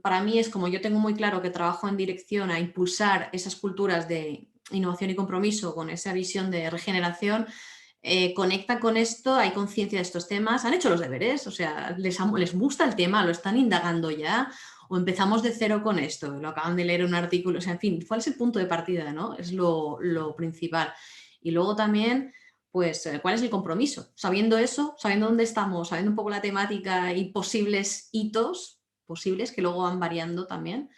Speaker 3: Para mí es como yo tengo muy claro que trabajo en dirección a impulsar esas culturas de innovación y compromiso con esa visión de regeneración, conecta con esto, hay conciencia de estos temas, han hecho los deberes, o sea, les gusta el tema, lo están indagando ya, o empezamos de cero con esto, lo acaban de leer en un artículo, o sea, en fin, ¿cuál es el punto de partida, no? Es lo principal. Y luego también, pues, ¿cuál es el compromiso? Sabiendo eso, sabiendo dónde estamos, sabiendo un poco la temática y posibles hitos posibles que luego van variando también,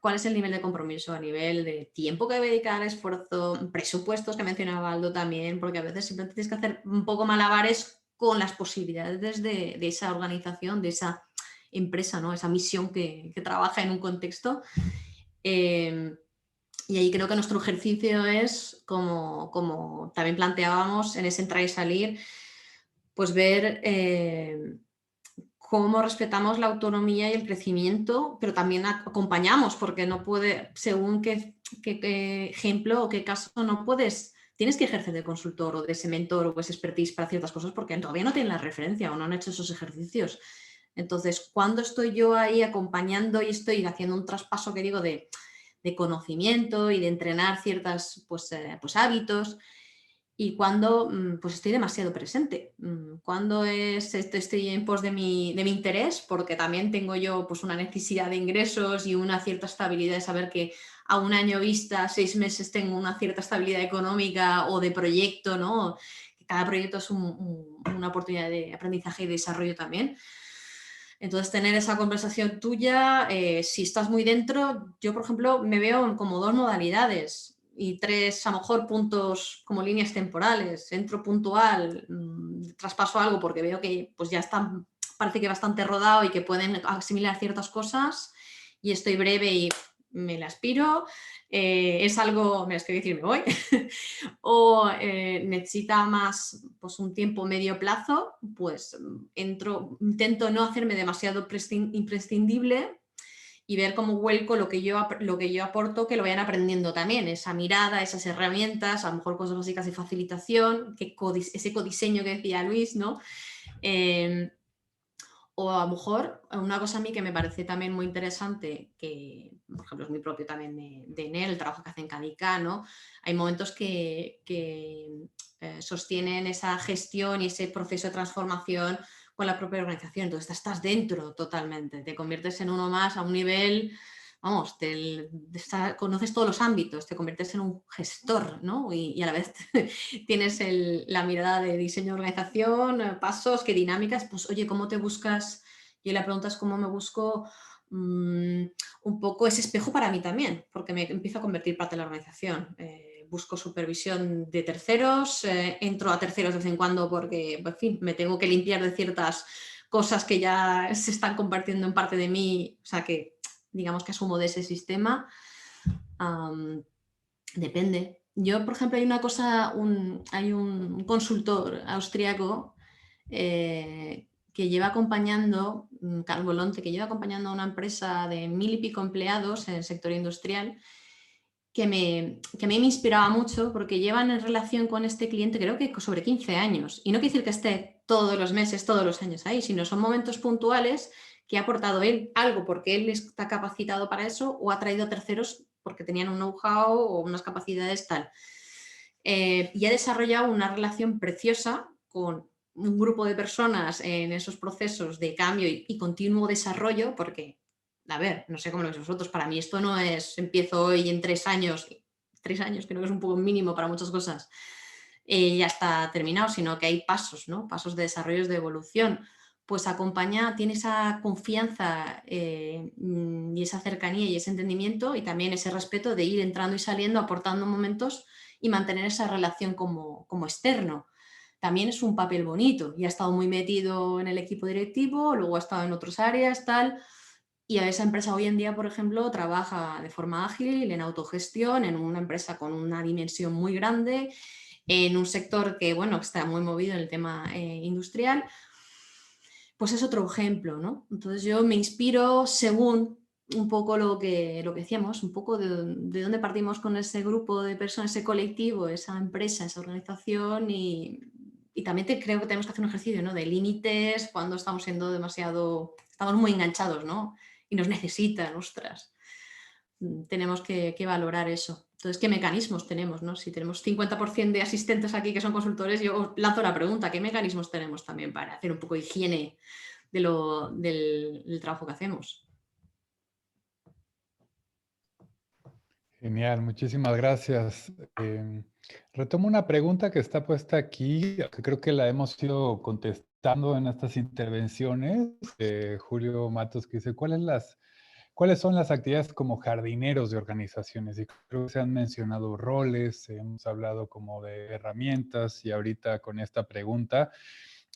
Speaker 3: ¿cuál es el nivel de compromiso a nivel de tiempo que dedicar, esfuerzo, presupuestos que mencionaba Aldo también? Porque a veces simplemente tienes que hacer un poco malabares con las posibilidades de esa organización, de esa empresa, ¿no? Esa misión que trabaja en un contexto. Y ahí creo que nuestro ejercicio es, como también planteábamos en ese entrar y salir, pues ver cómo respetamos la autonomía y el crecimiento, pero también acompañamos, porque no puede, según qué ejemplo o qué caso, no puedes, tienes que ejercer de consultor o de ese mentor o ese expertise para ciertas cosas porque todavía no tienen la referencia o no han hecho esos ejercicios. Entonces, ¿cuándo estoy yo ahí acompañando y estoy haciendo un traspaso que digo de conocimiento y de entrenar ciertos pues hábitos? Y cuando pues estoy demasiado presente, cuando estoy en pos de mi interés, porque también tengo yo pues una necesidad de ingresos y una cierta estabilidad de saber que a un año vista, 6 meses tengo una cierta estabilidad económica o de proyecto, ¿no? Cada proyecto es una oportunidad de aprendizaje y desarrollo también. Entonces, tener esa conversación tuya, si estás muy dentro, yo, por ejemplo, me veo como 2 modalidades y 3, a lo mejor, puntos como líneas temporales. Entro puntual, traspaso algo porque veo que pues ya está, parece que bastante rodado y que pueden asimilar ciertas cosas y estoy breve y me la aspiro. Es algo, me quiero decir, me voy. O necesita más pues un tiempo medio plazo, pues intento no hacerme demasiado imprescindible y ver cómo vuelco lo que yo aporto, que lo vayan aprendiendo también, esa mirada, esas herramientas, a lo mejor cosas básicas de facilitación, ese codiseño que decía Luis, ¿no? O a lo mejor una cosa a mí que me parece también muy interesante, que por ejemplo es muy propio también de Enel, el trabajo que hace en Cadica, ¿no? Hay momentos que sostienen esa gestión y ese proceso de transformación con la propia organización. Entonces estás dentro totalmente, te conviertes en uno más a un nivel, vamos, conoces todos los ámbitos, te conviertes en un gestor, ¿no? Y a la vez tienes la mirada de diseño de organización, pasos, qué dinámicas, pues oye, ¿cómo te buscas? Y la pregunta es cómo me busco un poco ese espejo para mí también, porque me empiezo a convertir parte de la organización. Busco supervisión de terceros, entro a terceros de vez en cuando porque, en fin, me tengo que limpiar de ciertas cosas que ya se están compartiendo en parte de mí, o sea que digamos que asumo de ese sistema. Depende. Yo, por ejemplo, hay una cosa, hay un consultor austriaco que lleva acompañando, Carl Volonte, que lleva acompañando a una empresa de 1000 y pico empleados en el sector industrial, que a mí me inspiraba mucho porque llevan en relación con este cliente creo que sobre 15 años. Y no quiere decir que esté todos los meses, todos los años ahí, sino son momentos puntuales que ha aportado él algo porque él está capacitado para eso o ha traído terceros porque tenían un know-how o unas capacidades tal. Y ha desarrollado una relación preciosa con un grupo de personas en esos procesos de cambio y continuo desarrollo, porque, a ver, no sé cómo lo veis vosotros, para mí esto no es empiezo hoy en 3 años creo que es un poco mínimo para muchas cosas, ya está terminado, sino que hay pasos, ¿no? Pasos de desarrollo, de evolución. Pues acompaña, tiene esa confianza y esa cercanía y ese entendimiento y también ese respeto de ir entrando y saliendo, aportando momentos y mantener esa relación como externo. También es un papel bonito y ha estado muy metido en el equipo directivo, luego ha estado en otras áreas, tal. Y esa empresa hoy en día, por ejemplo, trabaja de forma ágil, en autogestión, en una empresa con una dimensión muy grande, en un sector que, bueno, está muy movido en el tema industrial. Pues es otro ejemplo, ¿no? Entonces yo me inspiro según un poco lo que decíamos, un poco de dónde partimos con ese grupo de personas, ese colectivo, esa empresa, esa organización y también creo que tenemos que hacer un ejercicio, ¿no? De límites cuando estamos siendo demasiado, estamos muy enganchados, ¿no? Y nos necesitan, ostras. Tenemos que valorar eso. Entonces, ¿qué mecanismos tenemos? ¿No? Si tenemos 50% de asistentes aquí que son consultores, yo os lanzo la pregunta, ¿qué mecanismos tenemos también para hacer un poco de higiene del trabajo que hacemos?
Speaker 1: Genial, muchísimas gracias. Retomo una pregunta que está puesta aquí, que creo que la hemos ido contestando en estas intervenciones. Julio Matos, que dice, ¿cuáles son las actividades como jardineros de organizaciones? Y creo que se han mencionado roles, hemos hablado como de herramientas y ahorita con esta pregunta,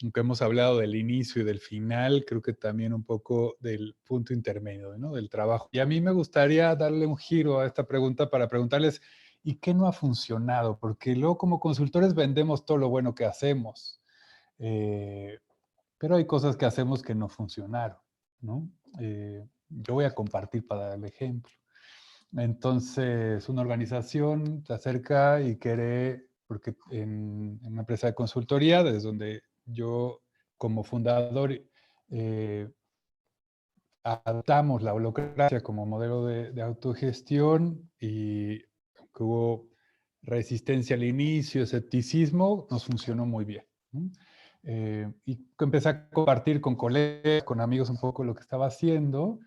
Speaker 1: aunque hemos hablado del inicio y del final, creo que también un poco del punto intermedio, ¿no? Del trabajo. Y a mí me gustaría darle un giro a esta pregunta para preguntarles, ¿y qué no ha funcionado? Porque luego como consultores vendemos todo lo bueno que hacemos, pero hay cosas que hacemos que no funcionaron, ¿no? Yo voy a compartir para dar el ejemplo. Entonces, una organización se acerca y quiere, porque en una empresa de consultoría, desde donde yo como fundador adoptamos la holacracia como modelo de autogestión y aunque hubo resistencia al inicio, escepticismo, nos funcionó muy bien, ¿no? Y empecé a compartir con colegas, con amigos un poco lo que estaba haciendo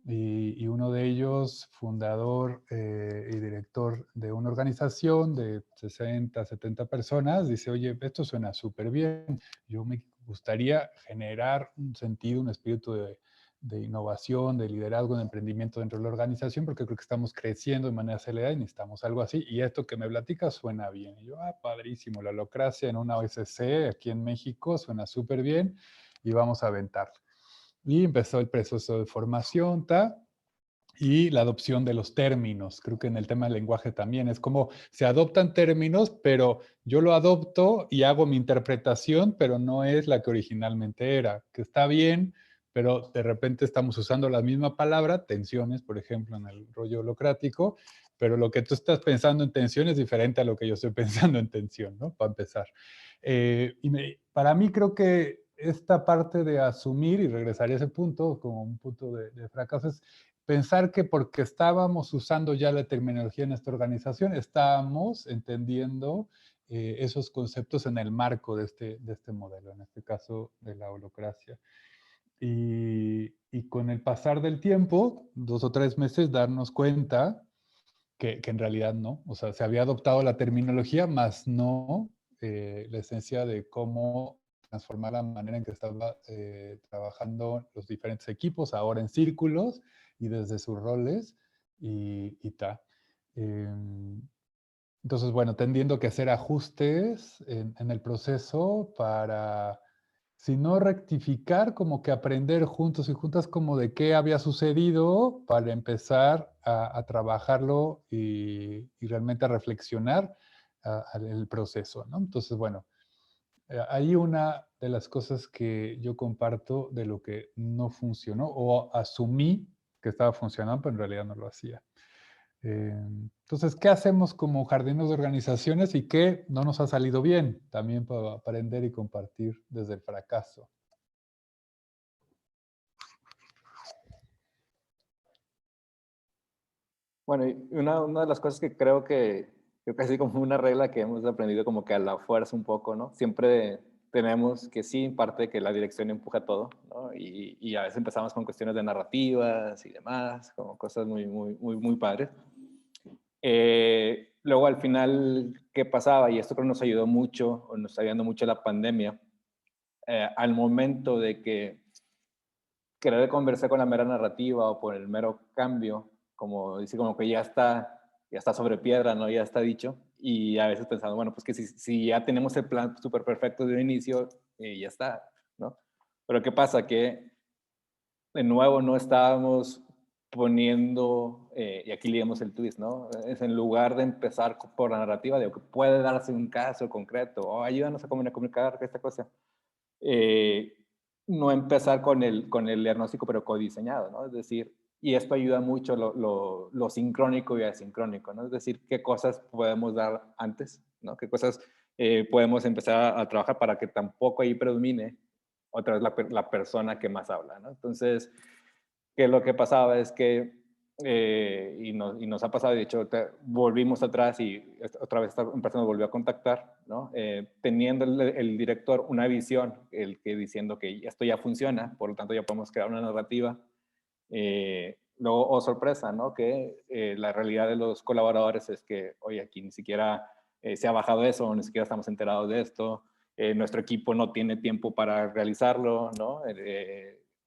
Speaker 1: y uno de ellos, fundador y director de una organización de 60, 70 personas, dice, oye, esto suena súper bien, yo me gustaría generar un sentido, un espíritu de innovación, de liderazgo, de emprendimiento dentro de la organización, porque creo que estamos creciendo de manera acelerada y necesitamos algo así. Y esto que me platica suena bien. Y yo, padrísimo, la holacracia en una OSC aquí en México suena súper bien y vamos a aventar. Y empezó el proceso de formación, y la adopción de los términos. Creo que en el tema del lenguaje también es como se adoptan términos, pero yo lo adopto y hago mi interpretación, pero no es la que originalmente era, que está bien, pero de repente estamos usando la misma palabra, tensiones, por ejemplo, en el rollo holocrático, pero lo que tú estás pensando en tensión es diferente a lo que yo estoy pensando en tensión, ¿no? Para empezar. Para mí creo que esta parte de asumir, y regresaría a ese punto como un punto de fracaso, es pensar que porque estábamos usando ya la terminología en esta organización, estábamos entendiendo esos conceptos en el marco de este modelo, en este caso de la holacracia. Y con el pasar del tiempo, 2 o 3 meses, darnos cuenta que en realidad no. O sea, se había adoptado la terminología, más no la esencia de cómo transformar la manera en que estaba trabajando los diferentes equipos, ahora en círculos y desde sus roles y tal. Entonces, bueno, teniendo que hacer ajustes en el proceso para, si no rectificar, como que aprender juntos y juntas como de qué había sucedido para empezar a trabajarlo y realmente a reflexionar el proceso, ¿no? Entonces, bueno, ahí una de las cosas que yo comparto de lo que no funcionó o asumí que estaba funcionando, pero en realidad no lo hacía. Entonces, ¿qué hacemos como jardineros de organizaciones y qué no nos ha salido bien? También para aprender y compartir desde el fracaso.
Speaker 5: Bueno, y una de las cosas que creo que así como una regla que hemos aprendido como que a la fuerza un poco, ¿no? Siempre tenemos que sí, en parte que la dirección empuja todo, ¿no? Y a veces empezamos con cuestiones de narrativas y demás, como cosas muy padres. Luego al final, ¿qué pasaba? Y esto creo que nos ayudó mucho, o nos está ayudando mucho la pandemia, al momento de que querer conversar con la mera narrativa o por el mero cambio, como dice, como que ya está sobre piedra, ¿no? Ya está dicho. Y a veces pensando, bueno, pues que si ya tenemos el plan súper perfecto de un inicio, ya está, ¿no? Pero ¿qué pasa? Que de nuevo no estábamos poniendo, y aquí leemos el twist, ¿no? Es en lugar de empezar por la narrativa de que puede darse un caso concreto, o ayúdanos a comunicar esta cosa. No empezar con el diagnóstico, pero codiseñado, ¿no? Es decir, y esto ayuda mucho lo sincrónico y asincrónico, ¿no? Es decir, qué cosas podemos dar antes, ¿no? Qué cosas podemos empezar a trabajar para que tampoco ahí predomine otra vez la persona que más habla, ¿no? Entonces, que lo que pasaba es que, y nos ha pasado, de hecho, volvimos atrás y otra vez esta empresa nos volvió a contactar, ¿no? Teniendo el director una visión, el que diciendo que esto ya funciona, por lo tanto ya podemos crear una narrativa. Luego, oh sorpresa, ¿no? Que la realidad de los colaboradores es que, oye, aquí ni siquiera se ha bajado eso, ni siquiera estamos enterados de esto, nuestro equipo no tiene tiempo para realizarlo, ¿no?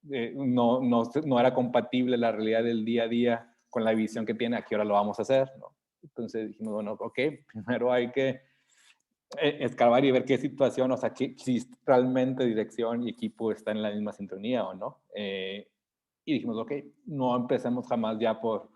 Speaker 5: No era compatible la realidad del día a día con la visión que tiene, ¿a qué hora lo vamos a hacer? ¿No? Entonces dijimos, bueno, ok, primero hay que escarbar y ver qué situación, o sea, si realmente dirección y equipo están en la misma sintonía o no. Y dijimos, ok, no empecemos jamás ya por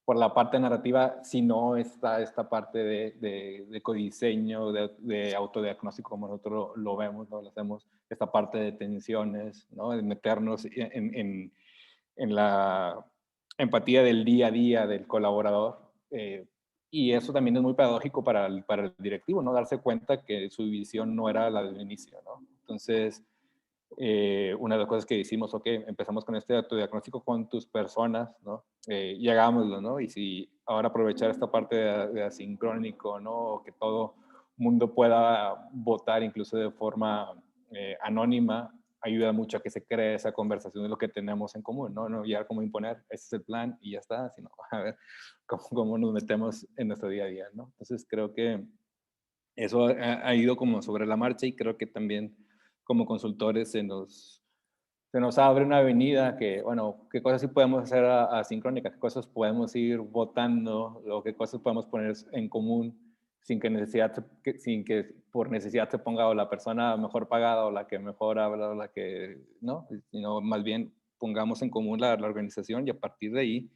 Speaker 5: la parte narrativa, sino esta parte de codiseño, de autodiagnóstico, como nosotros lo vemos, ¿no? Lo hacemos, esta parte de tensiones, ¿no? De meternos en la empatía del día a día del colaborador. Y eso también es muy paradójico para el directivo, ¿no? Darse cuenta que su visión no era la del inicio, ¿no? Entonces, una de las cosas que hicimos, ok, empezamos con este autodiagnóstico con tus personas, ¿no? Y hagámoslo, ¿no? Y si ahora aprovechar esta parte de asincrónico, ¿no? O que todo mundo pueda votar incluso de forma anónima, ayuda mucho a que se cree esa conversación de lo que tenemos en común, ¿no? No ya como imponer, este es el plan y ya está, sino a ver cómo nos metemos en nuestro día a día, ¿no? Entonces creo que eso ha ido como sobre la marcha y creo que también como consultores se nos abre una avenida que, bueno, qué cosas sí podemos hacer asincrónicas, qué cosas podemos ir votando, o qué cosas podemos poner en común sin que por necesidad se ponga o la persona mejor pagada o la que mejor habla o la que, ¿no? Sino más bien pongamos en común la organización y a partir de ahí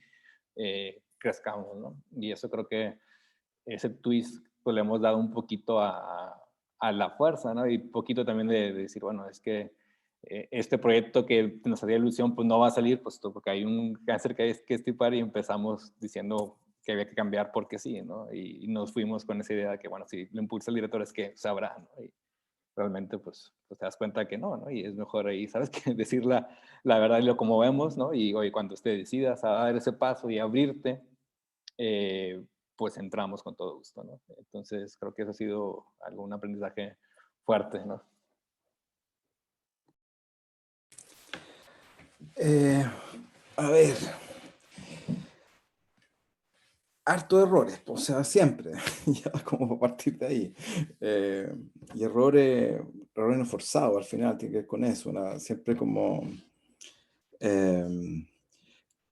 Speaker 5: crezcamos, ¿no? Y eso creo que ese twist pues le hemos dado un poquito a la fuerza, ¿no? Y poquito también de decir, bueno, es que este proyecto que nos hacía ilusión, pues no va a salir, pues porque hay un cáncer que hay que estipar y empezamos diciendo que había que cambiar porque sí, ¿no? Y nos fuimos con esa idea de que, bueno, si lo impulsa el director es que sabrá, ¿no? Y realmente, pues te das cuenta que no, ¿no? Y es mejor ahí, ¿sabes? Que decir la verdad y lo como vemos, ¿no? Y hoy cuando te decidas a dar ese paso y abrirte, pues entramos con todo gusto, ¿no? Entonces creo que eso ha sido algún aprendizaje fuerte, ¿no?
Speaker 4: A ver, harto de errores, o sea, siempre, ya como a partir de ahí. Y errores errores no forzados al final, tiene que ver con eso, siempre como...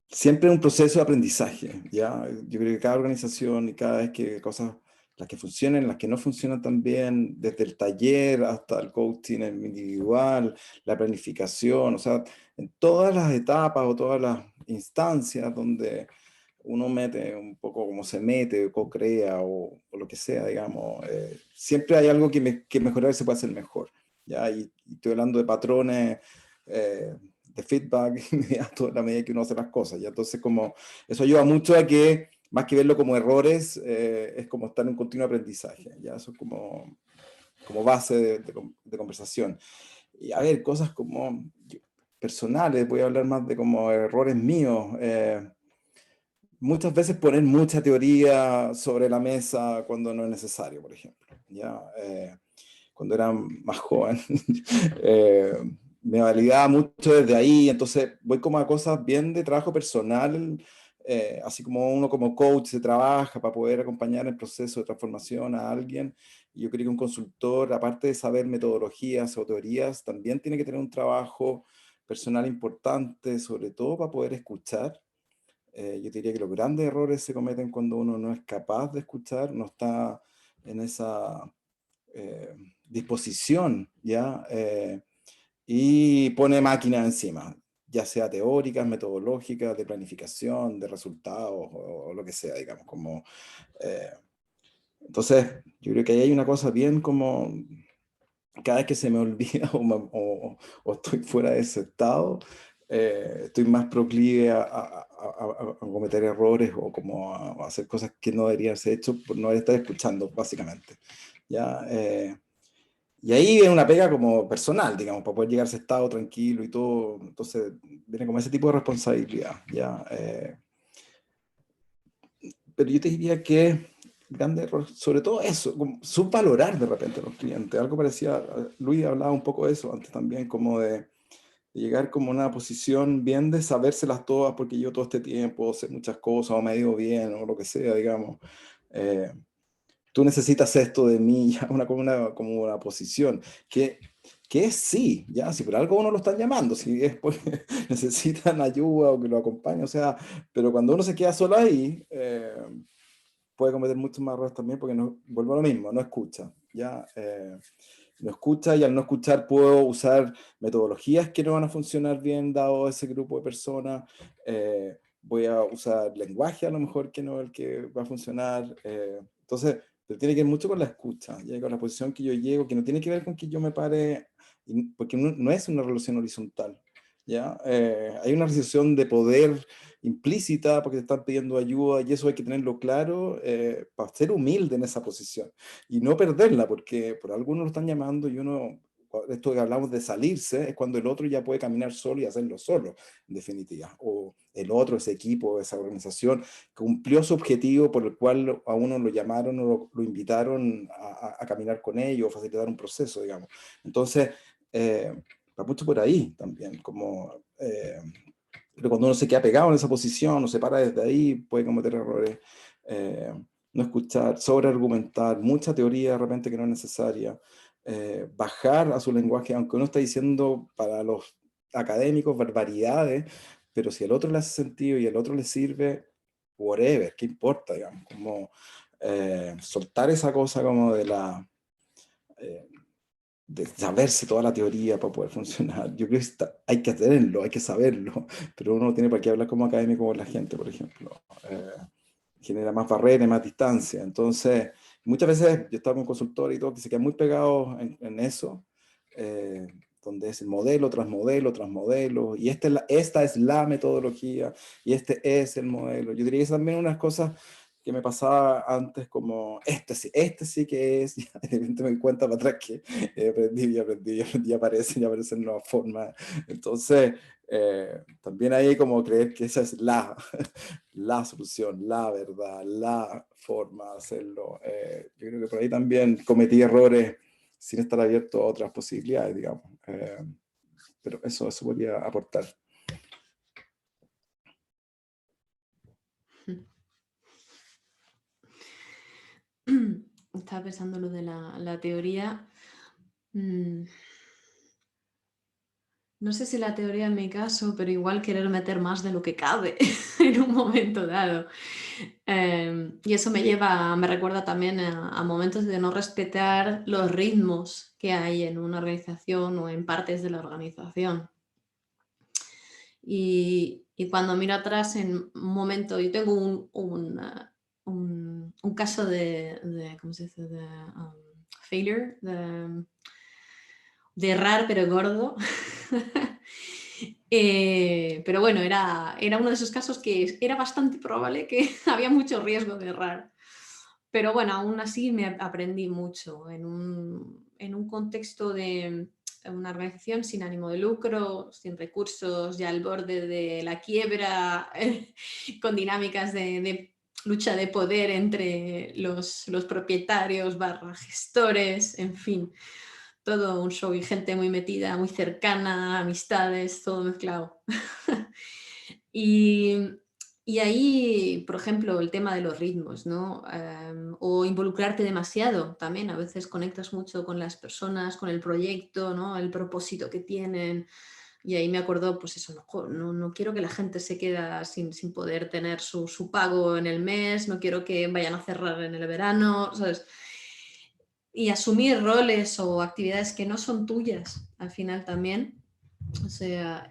Speaker 4: siempre un proceso de aprendizaje, ¿ya? Yo creo que cada organización y cada vez que cosas, las que funcionan, las que no funcionan tan bien, desde el taller hasta el coaching individual, la planificación, o sea, en todas las etapas o todas las instancias donde uno mete un poco como se mete, o co-crea o lo que sea, digamos, siempre hay algo que mejorar y se puede hacer mejor, ¿ya? Y estoy hablando de patrones, de feedback inmediato en la medida que uno hace las cosas. ¿Ya? Entonces, como eso ayuda mucho a que, más que verlo como errores, es como estar en un continuo aprendizaje. ¿Ya? Eso es como base de conversación. Y a ver, cosas como personales, voy a hablar más de como errores míos. Muchas veces poner mucha teoría sobre la mesa cuando no es necesario, por ejemplo. ¿Ya? Cuando era más joven, me validaba mucho desde ahí, entonces voy como a cosas bien de trabajo personal, así como uno como coach se trabaja para poder acompañar el proceso de transformación a alguien. Y yo creo que un consultor, aparte de saber metodologías o teorías, también tiene que tener un trabajo personal importante, sobre todo para poder escuchar. Yo diría que los grandes errores se cometen cuando uno no es capaz de escuchar, no está en esa disposición, ¿ya? Y pone máquinas encima, ya sea teóricas, metodológicas, de planificación, de resultados o lo que sea, digamos, como... entonces, yo creo que ahí hay una cosa bien como... Cada vez que se me olvida o estoy fuera de ese estado, estoy más proclive a cometer errores o como a hacer cosas que no deberían ser hechas por no estar escuchando, básicamente. ¿Ya? Y ahí es una pega como personal, digamos, para poder llegar a ese estado tranquilo y todo. Entonces, viene como ese tipo de responsabilidad, ¿ya? Pero yo te diría que grande error, sobre todo eso, como subvalorar de repente a los clientes. Algo parecía, Luis hablaba un poco de eso antes también, como de llegar como a una posición bien de sabérselas todas, porque yo todo este tiempo sé muchas cosas, o me digo bien, o lo que sea, digamos. Eh, Tú necesitas esto de mí, ya como una posición, que es sí, ya, si por algo uno lo están llamando, si después necesitan ayuda o que lo acompañe, o sea, pero cuando uno se queda solo ahí, puede cometer muchos más errores también porque no, vuelvo a lo mismo, no escucha, ya, no escucha y al no escuchar puedo usar metodologías que no van a funcionar bien dado ese grupo de personas, voy a usar lenguaje a lo mejor que no es el que va a funcionar, entonces, pero tiene que ver mucho con la escucha, ya, con la posición que yo llego, que no tiene que ver con que yo me pare, porque no es una relación horizontal, ¿ya? Hay una relación de poder implícita porque te están pidiendo ayuda y eso hay que tenerlo claro para ser humilde en esa posición y no perderla porque por algunos lo están llamando y uno, esto que hablamos de salirse, es cuando el otro ya puede caminar solo y hacerlo solo, en definitiva, o el otro, ese equipo, esa organización, cumplió su objetivo por el cual a uno lo llamaron o lo invitaron a caminar con ellos, o facilitar un proceso, digamos. Entonces, va mucho por ahí también, como... pero cuando uno se queda pegado en esa posición, o se para desde ahí, puede cometer errores. eh, no escuchar, sobreargumentar, mucha teoría de repente que no es necesaria. Bajar a su lenguaje, aunque uno está diciendo para los académicos barbaridades, pero si al otro le hace sentido y al otro le sirve, whatever, ¿qué importa? Digamos, como soltar esa cosa como eh, de saberse toda la teoría para poder funcionar. Yo creo que hay que tenerlo, hay que saberlo, pero uno no tiene por qué hablar como académico con la gente, por ejemplo. Genera más barrera y más distancia. Entonces, muchas veces yo estaba con consultores y todo que se quedan muy pegados en eso, donde es el modelo tras modelo tras modelo, y esta es la metodología, y este es el modelo. Yo diría que es también unas cosas que me pasaba antes como, este sí que es, y de repente me doy cuenta para atrás que aprendí, y aparecen nuevas formas. Entonces, también hay como creer que esa es la solución, la verdad, la forma de hacerlo. Yo creo que por ahí también cometí errores sin estar abierto a otras posibilidades, digamos. Pero eso podría aportar.
Speaker 3: Estaba pensando lo de la teoría. No sé si la teoría en mi caso, pero igual querer meter más de lo que cabe en un momento dado. Y eso me recuerda también a momentos de no respetar los ritmos que hay en una organización o en partes de la organización. Y cuando miro atrás en un momento, yo tengo un caso de ¿cómo se dice? De failure, de errar pero gordo. Pero bueno, era uno de esos casos que era bastante probable que había mucho riesgo de errar. Pero bueno, aún así me aprendí mucho en un contexto de una organización sin ánimo de lucro, sin recursos, ya al borde de la quiebra, con dinámicas de lucha de poder entre los propietarios / gestores, en fin, todo un show y gente muy metida, muy cercana, amistades, todo mezclado. Y ahí, por ejemplo, el tema de los ritmos, ¿no? O involucrarte demasiado también. A veces conectas mucho con las personas, con el proyecto, ¿no? El propósito que tienen. Y ahí me acordó, pues eso, no quiero que la gente se quede sin poder tener su pago en el mes, no quiero que vayan a cerrar en el verano, ¿sabes? Y asumir roles o actividades que no son tuyas al final también. O sea,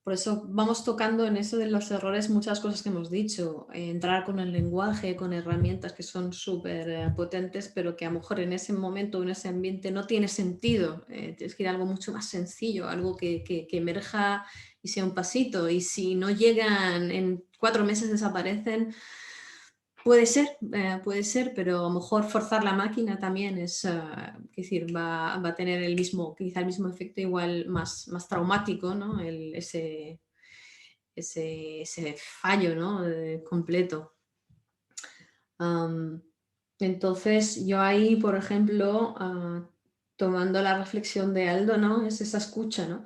Speaker 3: por eso vamos tocando en eso de los errores muchas cosas que hemos dicho. Entrar con el lenguaje, con herramientas que son súper potentes, pero que a lo mejor en ese momento, en ese ambiente no tiene sentido. Tienes que ir a algo mucho más sencillo, algo que emerja y sea un pasito. Y si no llegan, en 4 meses desaparecen. Puede ser, pero a lo mejor forzar la máquina también es decir, va a tener quizá el mismo efecto igual más traumático, ¿no? Ese fallo, ¿no? Completo. Entonces, yo ahí, por ejemplo, tomando la reflexión de Aldo, ¿no? Es esa escucha, ¿no?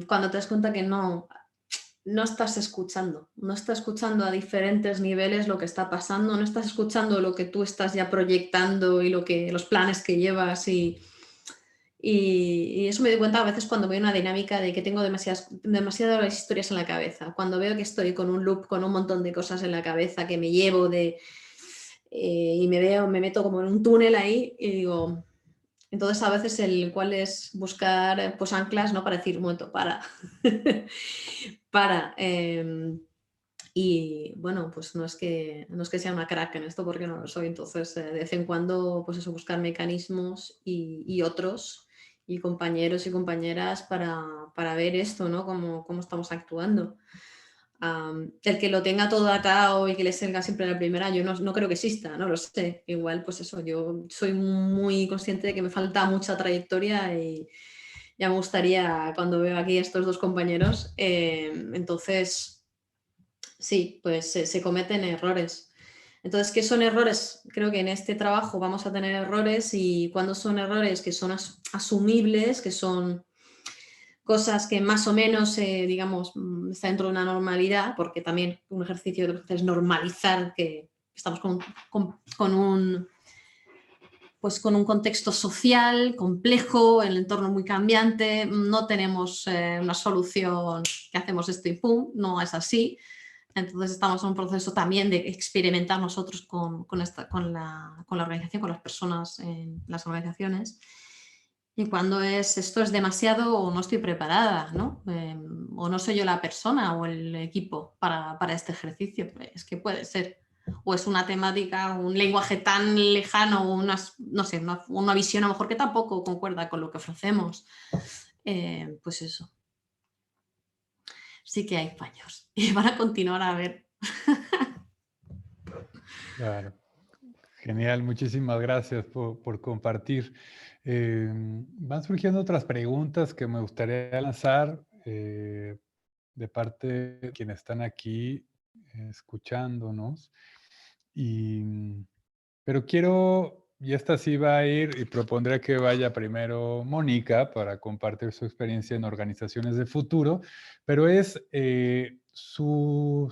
Speaker 3: Cuando te das cuenta que no estás escuchando a diferentes niveles lo que está pasando, no estás escuchando lo que tú estás ya proyectando y los planes que llevas y eso me doy cuenta a veces cuando veo una dinámica de que tengo demasiadas historias en la cabeza, cuando veo que estoy con un loop, con un montón de cosas en la cabeza que me llevo y me meto como en un túnel ahí y digo, entonces a veces el cual es buscar pues anclas, ¿no? Para decir, un momento, para. Y bueno, pues no es que sea una crack en esto porque no lo soy, entonces de vez en cuando pues eso, buscar mecanismos y otros y compañeros y compañeras para ver esto, ¿no? Cómo estamos actuando. El que lo tenga todo atado y que le salga siempre la primera, yo no creo que exista, no lo sé. Igual, pues eso, yo soy muy consciente de que me falta mucha trayectoria y ya me gustaría cuando veo aquí a estos dos compañeros. Entonces, sí, pues se cometen errores. Entonces, ¿qué son errores? Creo que en este trabajo vamos a tener errores y cuando son errores que son asumibles, que son cosas que más o menos, digamos, está dentro de una normalidad, porque también un ejercicio de es normalizar que estamos con un contexto social complejo, el entorno muy cambiante, no tenemos una solución que hacemos esto y pum, no es así. Entonces estamos en un proceso también de experimentar nosotros con la organización, con las personas en las organizaciones. Y cuando esto es demasiado o no estoy preparada, ¿no? O no soy yo la persona o el equipo para este ejercicio, es que puede ser. O es una temática, un lenguaje tan lejano, una visión a lo mejor que tampoco concuerda con lo que ofrecemos. Pues eso. Sí que hay fallos y van a continuar a haber.
Speaker 1: Claro. Genial, muchísimas gracias por compartir. Van surgiendo otras preguntas que me gustaría lanzar de parte de quienes están aquí escuchándonos. Pero quiero, y esta sí va a ir, y propondré que vaya primero Mónica para compartir su experiencia en organizaciones de futuro, pero es su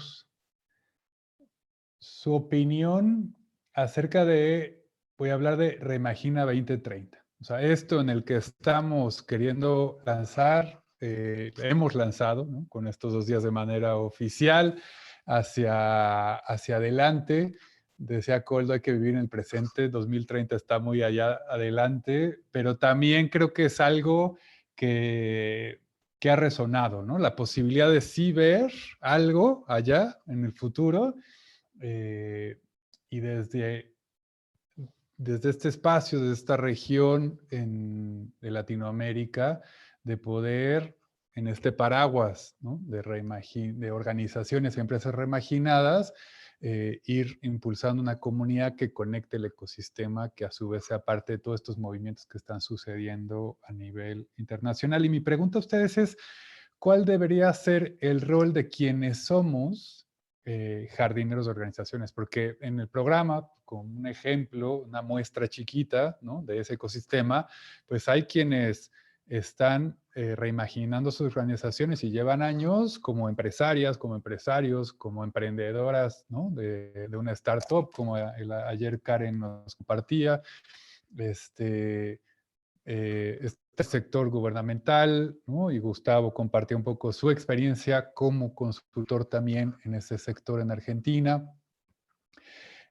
Speaker 1: opinión acerca de voy a hablar de Reimagina 2030. O sea, esto en el que estamos queriendo lanzar, hemos lanzado, ¿no?, con estos 2 días de manera oficial hacia adelante. Decía Koldo, hay que vivir en el presente, 2030 está muy allá adelante, pero también creo que es algo que ha resonado, ¿no? La posibilidad de sí ver algo allá en el futuro, y desde este espacio, de esta región de Latinoamérica, de poder, en este paraguas, ¿no?, de organizaciones y empresas reimaginadas, ir impulsando una comunidad que conecte el ecosistema, que a su vez sea parte de todos estos movimientos que están sucediendo a nivel internacional. Y mi pregunta a ustedes es, ¿cuál debería ser el rol de quienes somos jardineros de organizaciones? Porque en el programa, con un ejemplo, una muestra chiquita, ¿no?, de ese ecosistema, pues hay quienes están reimaginando sus organizaciones y llevan años como empresarias, como empresarios, como emprendedoras, ¿no?, de una startup, como ayer Karen nos compartía, este sector gubernamental, ¿no? Y Gustavo compartió un poco su experiencia como consultor también en ese sector en Argentina.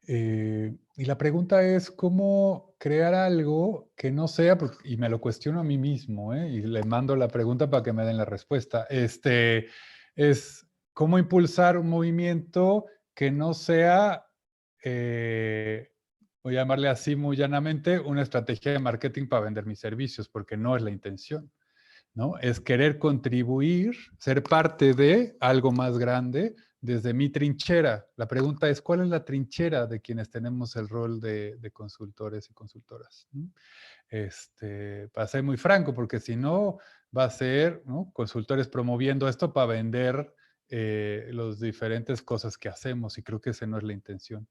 Speaker 1: Y la pregunta es, ¿cómo crear algo que no sea, y me lo cuestiono a mí mismo, y le mando la pregunta para que me den la respuesta, es cómo impulsar un movimiento que no sea, voy a llamarle así muy llanamente, una estrategia de marketing para vender mis servicios, porque no es la intención, ¿no? Es querer contribuir, ser parte de algo más grande desde mi trinchera. La pregunta es, ¿cuál es la trinchera de quienes tenemos el rol de consultores y consultoras, ¿no? Para ser muy franco, porque si no, va a ser, ¿no?, consultores promoviendo esto para vender las diferentes cosas que hacemos, y creo que esa no es la intención.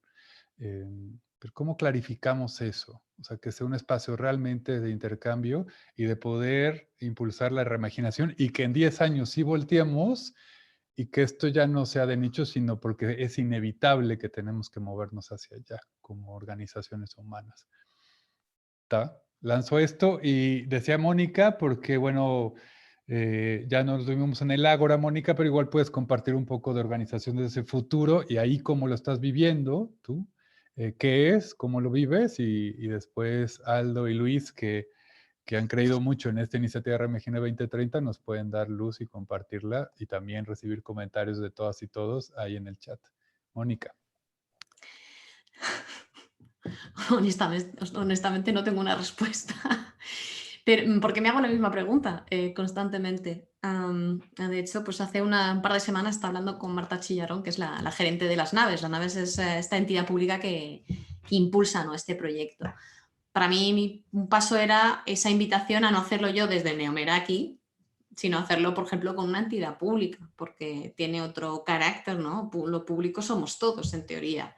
Speaker 1: Pero ¿cómo clarificamos eso? O sea, que sea un espacio realmente de intercambio y de poder impulsar la reimaginación, y que en 10 años sí volteemos y que esto ya no sea de nicho, sino porque es inevitable que tenemos que movernos hacia allá como organizaciones humanas. ¿Está? Lanzo esto y decía Mónica, porque bueno, ya nos vimos en el Ágora, Mónica, pero igual puedes compartir un poco de organización de ese futuro y ahí cómo lo estás viviendo tú, qué es, cómo lo vives, y después Aldo y Luis, que han creído mucho en esta iniciativa Reimagina 2030, nos pueden dar luz y compartirla y también recibir comentarios de todas y todos ahí en el chat. Mónica.
Speaker 3: Honestamente no tengo una respuesta, pero, porque me hago la misma pregunta constantemente. De hecho, pues hace un par de semanas estaba hablando con Marta Chillarón, que es la gerente de Las Naves. Las Naves es esta entidad pública que impulsa, ¿no?, este proyecto. Para mí un paso era esa invitación a no hacerlo yo desde Neomeraki, sino hacerlo, por ejemplo, con una entidad pública, porque tiene otro carácter, ¿no? Lo público somos todos, en teoría.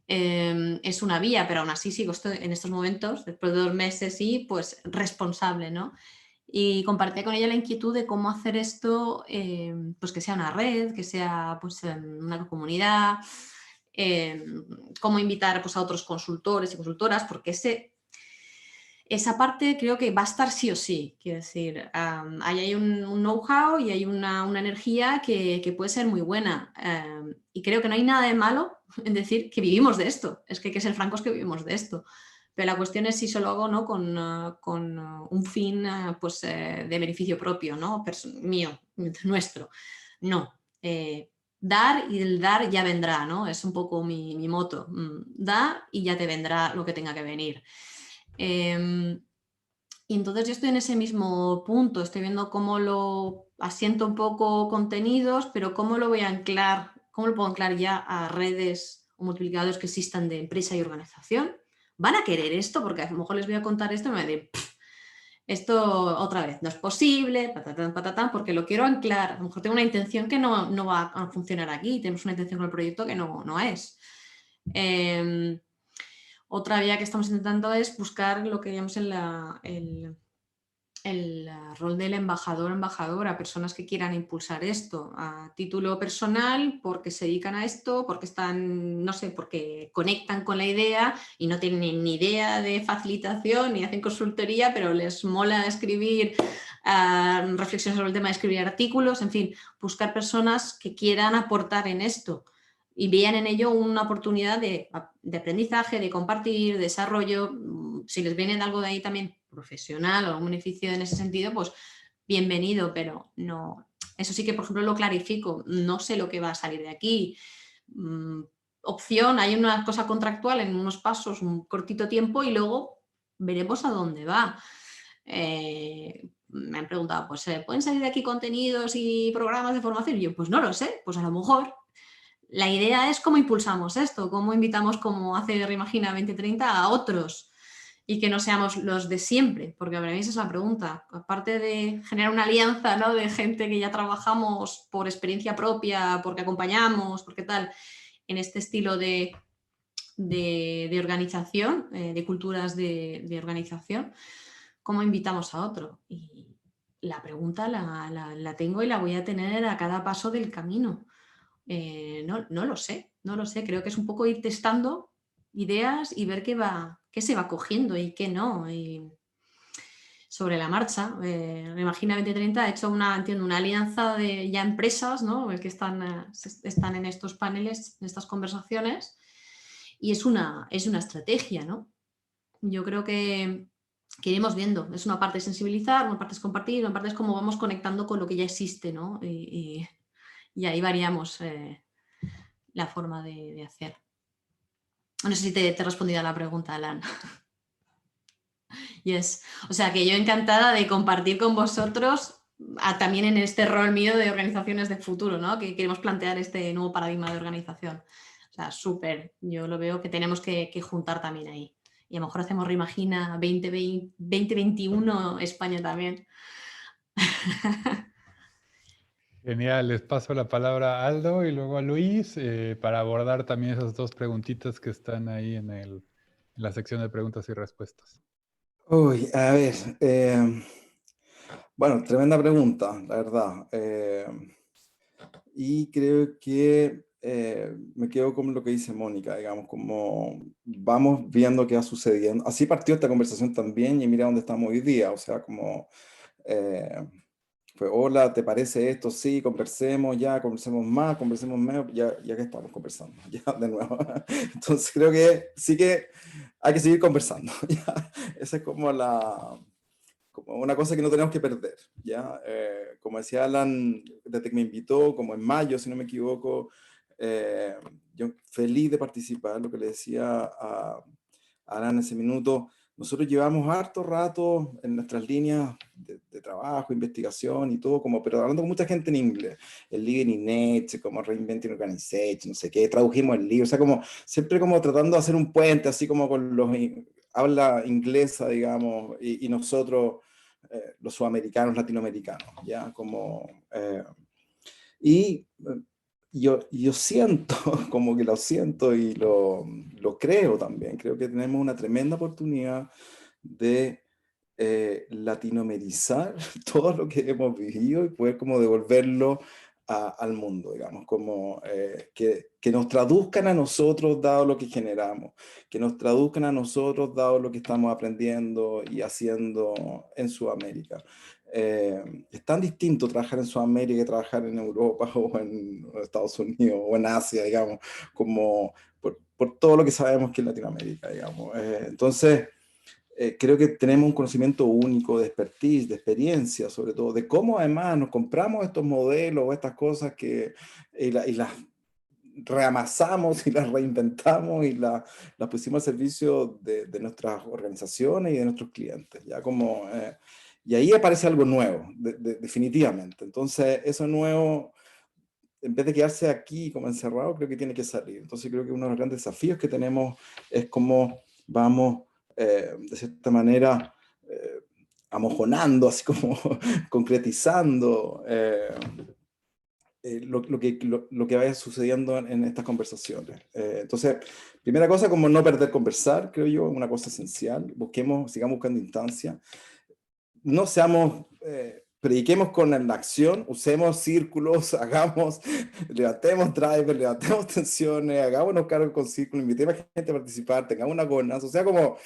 Speaker 3: Es una vía, pero aún así sigo en estos momentos, después de 2 meses, y pues responsable, ¿no? Y compartí con ella la inquietud de cómo hacer esto, pues que sea una red, que sea pues una comunidad, cómo invitar pues a otros consultores y consultoras, porque esa parte creo que va a estar sí o sí. Quiero decir, ahí hay un know-how y hay una energía que puede ser muy buena. Y creo que no hay nada de malo en decir que vivimos de esto. Es que hay que ser francos, que vivimos de esto. Pero la cuestión es si solo hago, ¿no?, con un fin pues, de beneficio propio, ¿no?, mío, nuestro. No. Dar, y el dar ya vendrá, ¿no? Es un poco mi moto. Da y ya te vendrá lo que tenga que venir. Y entonces yo estoy en ese mismo punto, estoy viendo cómo lo asiento un poco contenidos, pero cómo lo voy a anclar, cómo lo puedo anclar ya a redes o multiplicadores que existan de empresa y organización. ¿Van a querer esto? Porque a lo mejor les voy a contar esto y me van a decir, esto otra vez no es posible, patatán, patatán, porque lo quiero anclar. A lo mejor tengo una intención que no va a funcionar aquí, tenemos una intención con el proyecto que no es. Otra vía que estamos intentando es buscar lo que llamamos el rol del embajador o embajadora, personas que quieran impulsar esto a título personal porque se dedican a esto, porque están, no sé, porque conectan con la idea y no tienen ni idea de facilitación ni hacen consultoría, pero les mola escribir reflexiones sobre el tema de escribir artículos, en fin, buscar personas que quieran aportar en esto y vean en ello una oportunidad de aprendizaje, de compartir, de desarrollo. Si les viene algo de ahí también profesional o algún beneficio en ese sentido, pues bienvenido, pero no. Eso sí que, por ejemplo, lo clarifico. No sé lo que va a salir de aquí. Opción, hay una cosa contractual en unos pasos, un cortito tiempo y luego veremos a dónde va. Me han preguntado, pues ¿pueden salir de aquí contenidos y programas de formación? Y yo, pues no lo sé, pues a lo mejor. La idea es cómo impulsamos esto, cómo invitamos, como hace Reimagina 2030, a otros y que no seamos los de siempre, porque para mí esa es la pregunta. Aparte de generar una alianza, ¿no?, de gente que ya trabajamos por experiencia propia, porque acompañamos, porque tal, en este estilo de organización, de culturas de organización, ¿cómo invitamos a otro? Y la pregunta la tengo y la voy a tener a cada paso del camino. No lo sé, creo que es un poco ir testando ideas y ver qué se va cogiendo y qué no. Y sobre la marcha, Reimagina 2030 ha hecho entiendo, una alianza de ya empresas, ¿no?, que están en estos paneles, en estas conversaciones, y es una estrategia, ¿no? Yo creo que iremos viendo. Es una parte sensibilizar, una parte es compartir, una parte es cómo vamos conectando con lo que ya existe, ¿no? Y ahí variamos la forma de hacer. No sé si te he respondido a la pregunta, Alan. Yes. O sea, que yo encantada de compartir con vosotros también en este rol mío de organizaciones de futuro, ¿no?, que queremos plantear este nuevo paradigma de organización. O sea, súper. Yo lo veo que tenemos que juntar también ahí. Y a lo mejor hacemos Reimagina 2021 España también.
Speaker 1: Genial, les paso la palabra a Aldo y luego a Luis para abordar también esas dos preguntitas que están ahí en la sección de preguntas y respuestas.
Speaker 4: Uy, a ver, bueno, tremenda pregunta, la verdad. Y creo que me quedo con lo que dice Mónica, digamos, como vamos viendo qué va sucediendo. Así partió esta conversación también y mira dónde estamos hoy día, o sea, como fue, hola, ¿te parece esto? Sí, conversemos ya, conversemos más, conversemos menos, ya que estamos conversando, ya de nuevo. Entonces creo que sí que hay que seguir conversando, ¿ya? Esa es como una cosa que no tenemos que perder, ¿ya? Como decía Alan, desde que me invitó, como en mayo, si no me equivoco, yo feliz de participar, lo que le decía a Alan en ese minuto. Nosotros llevamos harto rato en nuestras líneas de trabajo, investigación y todo, pero hablando con mucha gente en inglés. El Living in Edge, como Reinventing Organization, no sé qué, tradujimos el libro, o sea, como siempre como tratando de hacer un puente, así como con los habla inglesa, digamos, y nosotros, los sudamericanos, latinoamericanos, ¿ya? Y yo siento, como que lo siento y lo creo también, creo que tenemos una tremenda oportunidad de latinoamerizar todo lo que hemos vivido y poder como devolverlo al mundo, digamos, como que nos traduzcan a nosotros dado lo que generamos, que nos traduzcan a nosotros dado lo que estamos aprendiendo y haciendo en Sudamérica. Es tan distinto trabajar en Sudamérica que trabajar en Europa o en Estados Unidos o en Asia, digamos, como por todo lo que sabemos que es Latinoamérica, digamos. Entonces, creo que tenemos un conocimiento único de expertise, de experiencia, sobre todo, de cómo además nos compramos estos modelos o estas cosas y las reamasamos y las reinventamos y las pusimos al servicio de nuestras organizaciones y de nuestros clientes, ¿ya? Y ahí aparece algo nuevo, definitivamente. Entonces, eso nuevo, en vez de quedarse aquí como encerrado, creo que tiene que salir. Entonces, creo que uno de los grandes desafíos que tenemos es cómo vamos, de cierta manera, amojonando, así como concretizando lo que vaya sucediendo en estas conversaciones. Entonces, primera cosa, como no perder conversar, creo yo, es una cosa esencial. Sigamos buscando instancias. no seamos, prediquemos con la acción, usemos círculos, levantemos drivers, levantemos tensiones, hagámonos cargo con círculos, invitemos a gente a participar, tengamos una gobernanza, o sea, como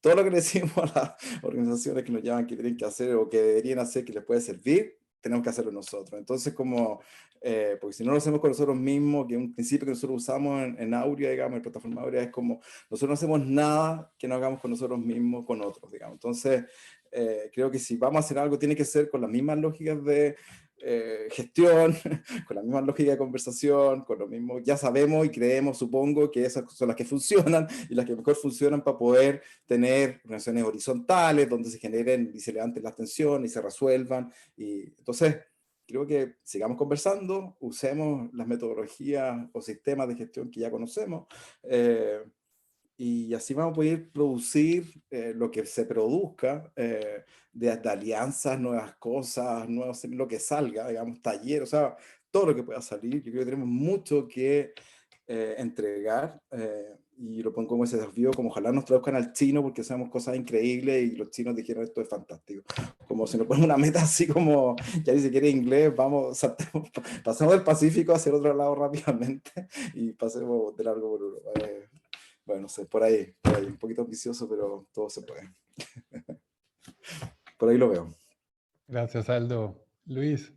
Speaker 4: todo lo que le decimos a las organizaciones que nos llaman que tienen que hacer o que deberían hacer que les puede servir, tenemos que hacerlo nosotros. Entonces, como, porque si no lo hacemos con nosotros mismos, que es un principio que nosotros usamos en Aurea, digamos, en plataforma Aurea, es como, nosotros no hacemos nada que no hagamos con nosotros mismos, con otros, digamos. Entonces, creo que si vamos a hacer algo, tiene que ser con las mismas lógicas de gestión, con la misma lógica de conversación, con lo mismo, ya sabemos y creemos, supongo, que esas son las que funcionan y las que mejor funcionan para poder tener relaciones horizontales donde se generen y se levanten las tensiones y se resuelvan. Y entonces, creo que sigamos conversando, usemos las metodologías o sistemas de gestión que ya conocemos, y así vamos a poder producir lo que se produzca, de alianzas, nuevas cosas, nuevos, lo que salga, digamos, talleres, o sea, todo lo que pueda salir. Yo creo que tenemos mucho que entregar, y lo pongo como ese desafío, como ojalá nos traduzcan al chino porque hacemos cosas increíbles y los chinos dijeron esto es fantástico. Como si nos ponemos una meta así como, ya ni siquiera inglés, vamos, saltemos, pasemos del Pacífico hacia el otro lado rápidamente y pasemos de largo por Europa. Bueno, no sé, por ahí, un poquito ambicioso, pero todo se puede. Por ahí lo veo.
Speaker 1: Gracias, Aldo. Luis.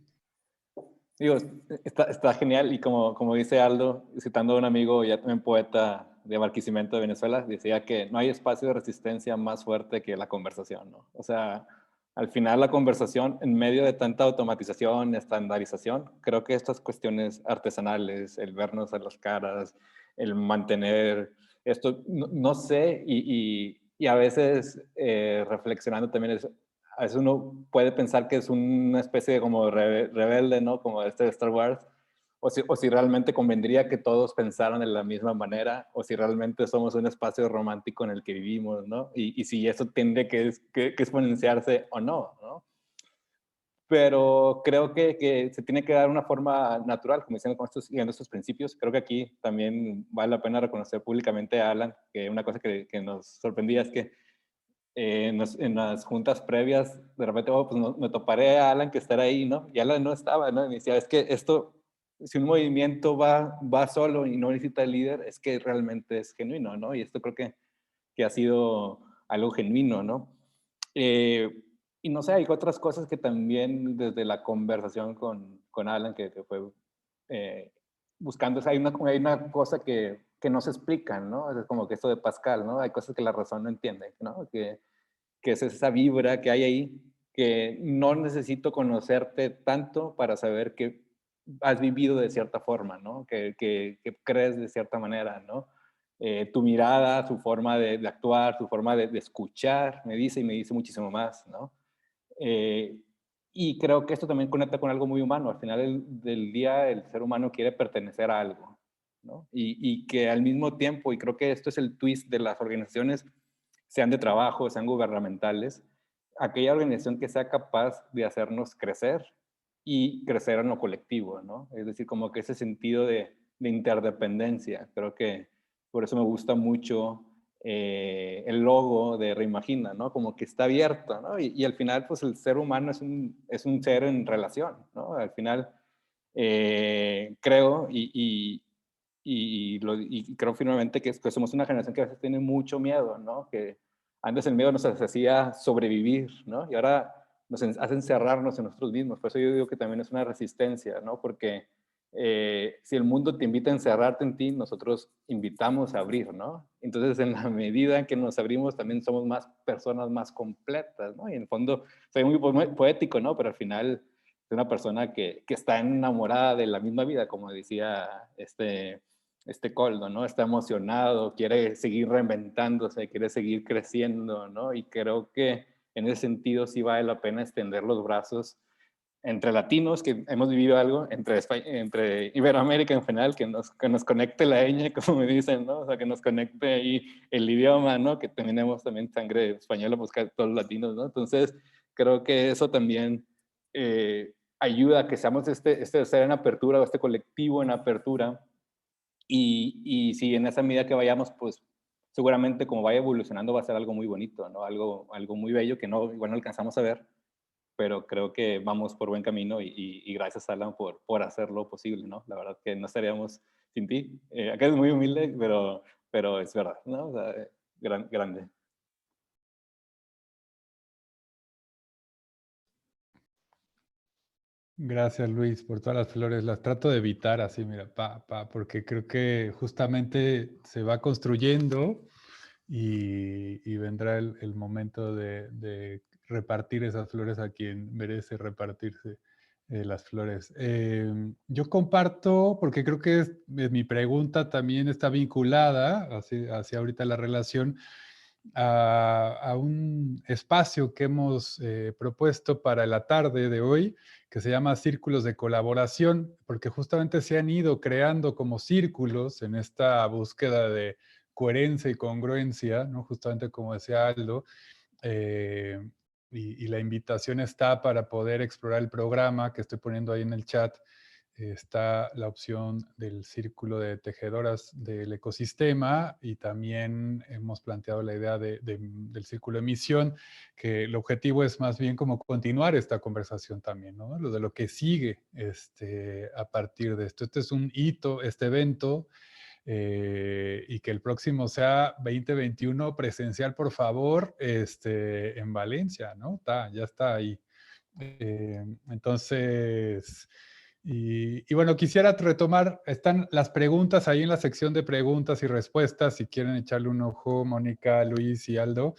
Speaker 5: Digo, está genial y como dice Aldo, citando a un amigo ya también poeta de Barquisimeto de Venezuela, decía que no hay espacio de resistencia más fuerte que la conversación, ¿no? O sea, al final la conversación en medio de tanta automatización, estandarización, creo que estas cuestiones artesanales, el vernos a las caras, el mantener esto, no sé, y a veces reflexionando también es, a veces uno puede pensar que es una especie de como rebelde, ¿no? Como este de Star Wars, o si realmente convendría que todos pensaran de la misma manera, o si realmente somos un espacio romántico en el que vivimos, ¿no? Y si eso tiende que exponenciarse o no, ¿no? Pero creo que se tiene que dar una forma natural, como diciendo, siguiendo estos principios. Creo que aquí también vale la pena reconocer públicamente a Alan, que una cosa que nos sorprendía es que en las juntas previas, de repente, oh, pues me toparé a Alan que estará ahí, ¿no? Y Alan no estaba, ¿no? Y me decía, es que esto, si un movimiento va solo y no necesita el líder, es que realmente es genuino, ¿no? Y esto creo que ha sido algo genuino, ¿no? Y no sé, hay otras cosas que también desde la conversación con Alan, que fue buscando, o sea, hay una cosa que no se explican, ¿no? Es como que esto de Pascal, ¿no? Hay cosas que la razón no entiende, ¿no? Que es esa vibra que hay ahí, que no necesito conocerte tanto para saber que has vivido de cierta forma, ¿no? Que crees de cierta manera, ¿no? Tu mirada, su forma de actuar, su forma de escuchar, me dice y me dice muchísimo más, ¿no? Eh, y creo que esto también conecta con algo muy humano. Al final del día, el ser humano quiere pertenecer a algo, ¿no? Y que al mismo tiempo, y creo que esto es el twist de las organizaciones, sean de trabajo, sean gubernamentales, aquella organización que sea capaz de hacernos crecer y crecer en lo colectivo, ¿no? Es decir, como que ese sentido de interdependencia. Creo que por eso me gusta mucho el logo de Reimagina, ¿no? Como que está abierto, ¿no? Y al final, pues el ser humano es un ser en relación, ¿no? Al final, creo y creo firmemente que somos una generación que a veces tiene mucho miedo, ¿no? Que antes el miedo nos hacía sobrevivir, ¿no? Y ahora nos hace encerrarnos en nosotros mismos. Por eso yo digo que también es una resistencia, ¿no? Porque si el mundo te invita a encerrarte en ti, nosotros invitamos a abrir, ¿no? Entonces, en la medida en que nos abrimos, también somos más personas más completas, ¿no? Y en el fondo, soy muy poético, ¿no? Pero al final es una persona que está enamorada de la misma vida, como decía Coldo, ¿no? Está emocionado, quiere seguir reinventándose, quiere seguir creciendo, ¿no? Y creo que en ese sentido sí vale la pena extender los brazos entre latinos, que hemos vivido algo, entre Iberoamérica en general, que nos conecte la ñ, como me dicen, ¿no? O sea, que nos conecte ahí el idioma, ¿no? Que tenemos también sangre española, pues todos los latinos, ¿no? Entonces, creo que eso también ayuda a que seamos este ser en apertura o este colectivo en apertura. Y si en esa medida que vayamos, pues seguramente como vaya evolucionando va a ser algo muy bonito, ¿no? Algo muy bello que igual no alcanzamos a ver, pero creo que vamos por buen camino y gracias, Alan, por hacerlo posible, ¿no? La verdad que no estaríamos sin ti. Acá es muy humilde, pero es verdad, ¿no? O sea, grande.
Speaker 1: Gracias, Luis, por todas las flores. Las trato de evitar así, mira, porque creo que justamente se va construyendo y vendrá el momento de repartir esas flores a quien merece repartirse las flores. Yo comparto, porque creo que mi pregunta también está vinculada hacia ahorita la relación a un espacio que hemos propuesto para la tarde de hoy, que se llama Círculos de Colaboración, porque justamente se han ido creando como círculos en esta búsqueda de coherencia y congruencia, ¿no? Justamente como decía Aldo, eh, y la invitación está para poder explorar el programa que estoy poniendo ahí en el chat. Está la opción del círculo de tejedoras del ecosistema y también hemos planteado la idea del círculo de misión, que el objetivo es más bien como continuar esta conversación también, ¿no? Lo de lo que sigue a partir de esto. Este es un hito, este evento, y que el próximo sea 2021 presencial, por favor, en Valencia, ¿no? Ya está ahí. Entonces, y bueno, quisiera retomar, están las preguntas ahí en la sección de preguntas y respuestas, si quieren echarle un ojo, Mónica, Luis y Aldo.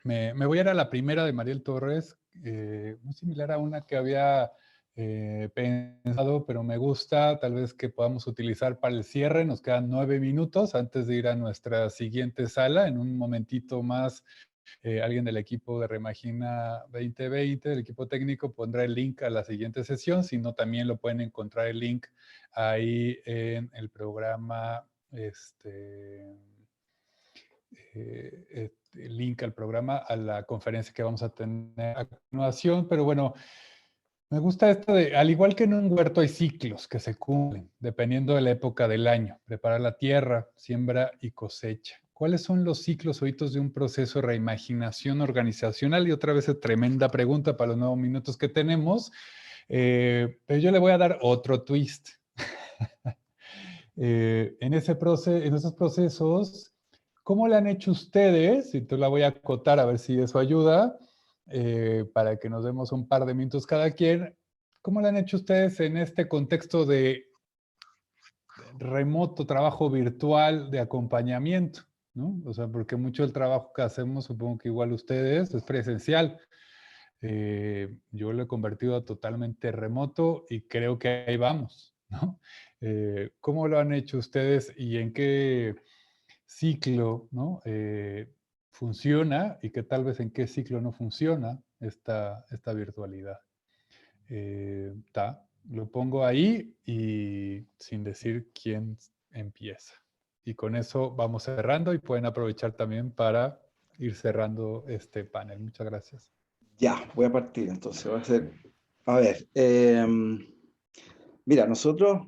Speaker 1: Me voy a ir a la primera de Mariel Torres, muy similar a una que había pensado, pero me gusta tal vez que podamos utilizar para el cierre. Nos quedan 9 minutos antes de ir a nuestra siguiente sala. En un momentito más, alguien del equipo de Reimagina 2020, del equipo técnico, pondrá el link a la siguiente sesión, si no también lo pueden encontrar el link ahí en el programa, el link al programa, a la conferencia que vamos a tener a continuación, pero bueno, me gusta esto de, al igual que en un huerto hay ciclos que se cumplen, dependiendo de la época del año, preparar la tierra, siembra y cosecha. ¿Cuáles son los ciclos o hitos de un proceso de reimaginación organizacional? Y otra vez es tremenda pregunta para los 9 minutos que tenemos, pero yo le voy a dar otro twist. En esos procesos, ¿cómo le han hecho ustedes? Y tú la voy a acotar a ver si eso ayuda, para que nos demos un par de minutos cada quien. ¿Cómo le han hecho ustedes en este contexto de remoto, trabajo virtual, de acompañamiento? ¿No? O sea, porque mucho del trabajo que hacemos, supongo que igual ustedes, es presencial. Yo lo he convertido a totalmente remoto y creo que ahí vamos, ¿no? ¿Cómo lo han hecho ustedes y en qué ciclo, ¿no? Funciona y que tal vez en qué ciclo no funciona esta virtualidad? Lo pongo ahí y sin decir quién empieza. Y con eso vamos cerrando y pueden aprovechar también para ir cerrando este panel. Muchas gracias.
Speaker 4: Ya, voy a partir entonces. Voy a hacer, a ver, mira, nosotros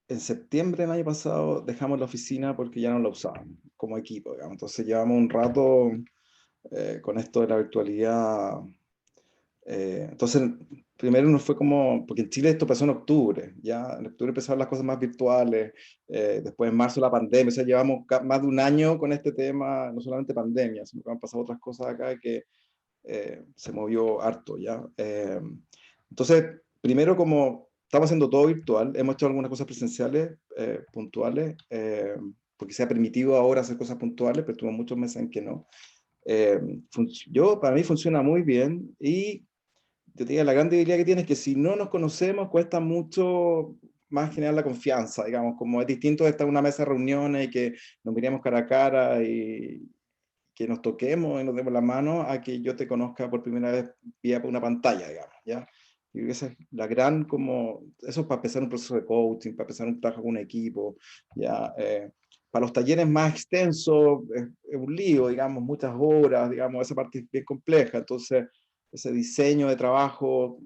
Speaker 4: en septiembre del año pasado dejamos la oficina porque ya no la usábamos como equipo, digamos. Entonces llevamos un rato con esto de la virtualidad. Entonces, primero nos fue como, porque en Chile esto pasó en octubre, ya en octubre empezaron las cosas más virtuales, después en marzo la pandemia, o sea, llevamos más de un año con este tema, no solamente pandemia, sino que han pasado otras cosas acá que se movió harto, ¿ya? Entonces, primero como estamos haciendo todo virtual, hemos hecho algunas cosas presenciales, puntuales, porque se ha permitido ahora hacer cosas puntuales, pero tuvo muchos meses en que no. Para mí funciona muy bien y yo te digo, la gran debilidad que tiene es que si no nos conocemos cuesta mucho más generar la confianza, digamos, como es distinto de estar en una mesa de reuniones y que nos miremos cara a cara y que nos toquemos y nos demos la mano a que yo te conozca por primera vez vía una pantalla, digamos, ¿ya? Y creo que esa es la gran, como, eso es para empezar un proceso de coaching, para empezar un trabajo con un equipo, ¿ya? Para los talleres más extensos es un lío, digamos, muchas horas, digamos, esa parte es bien compleja, entonces ese diseño de trabajo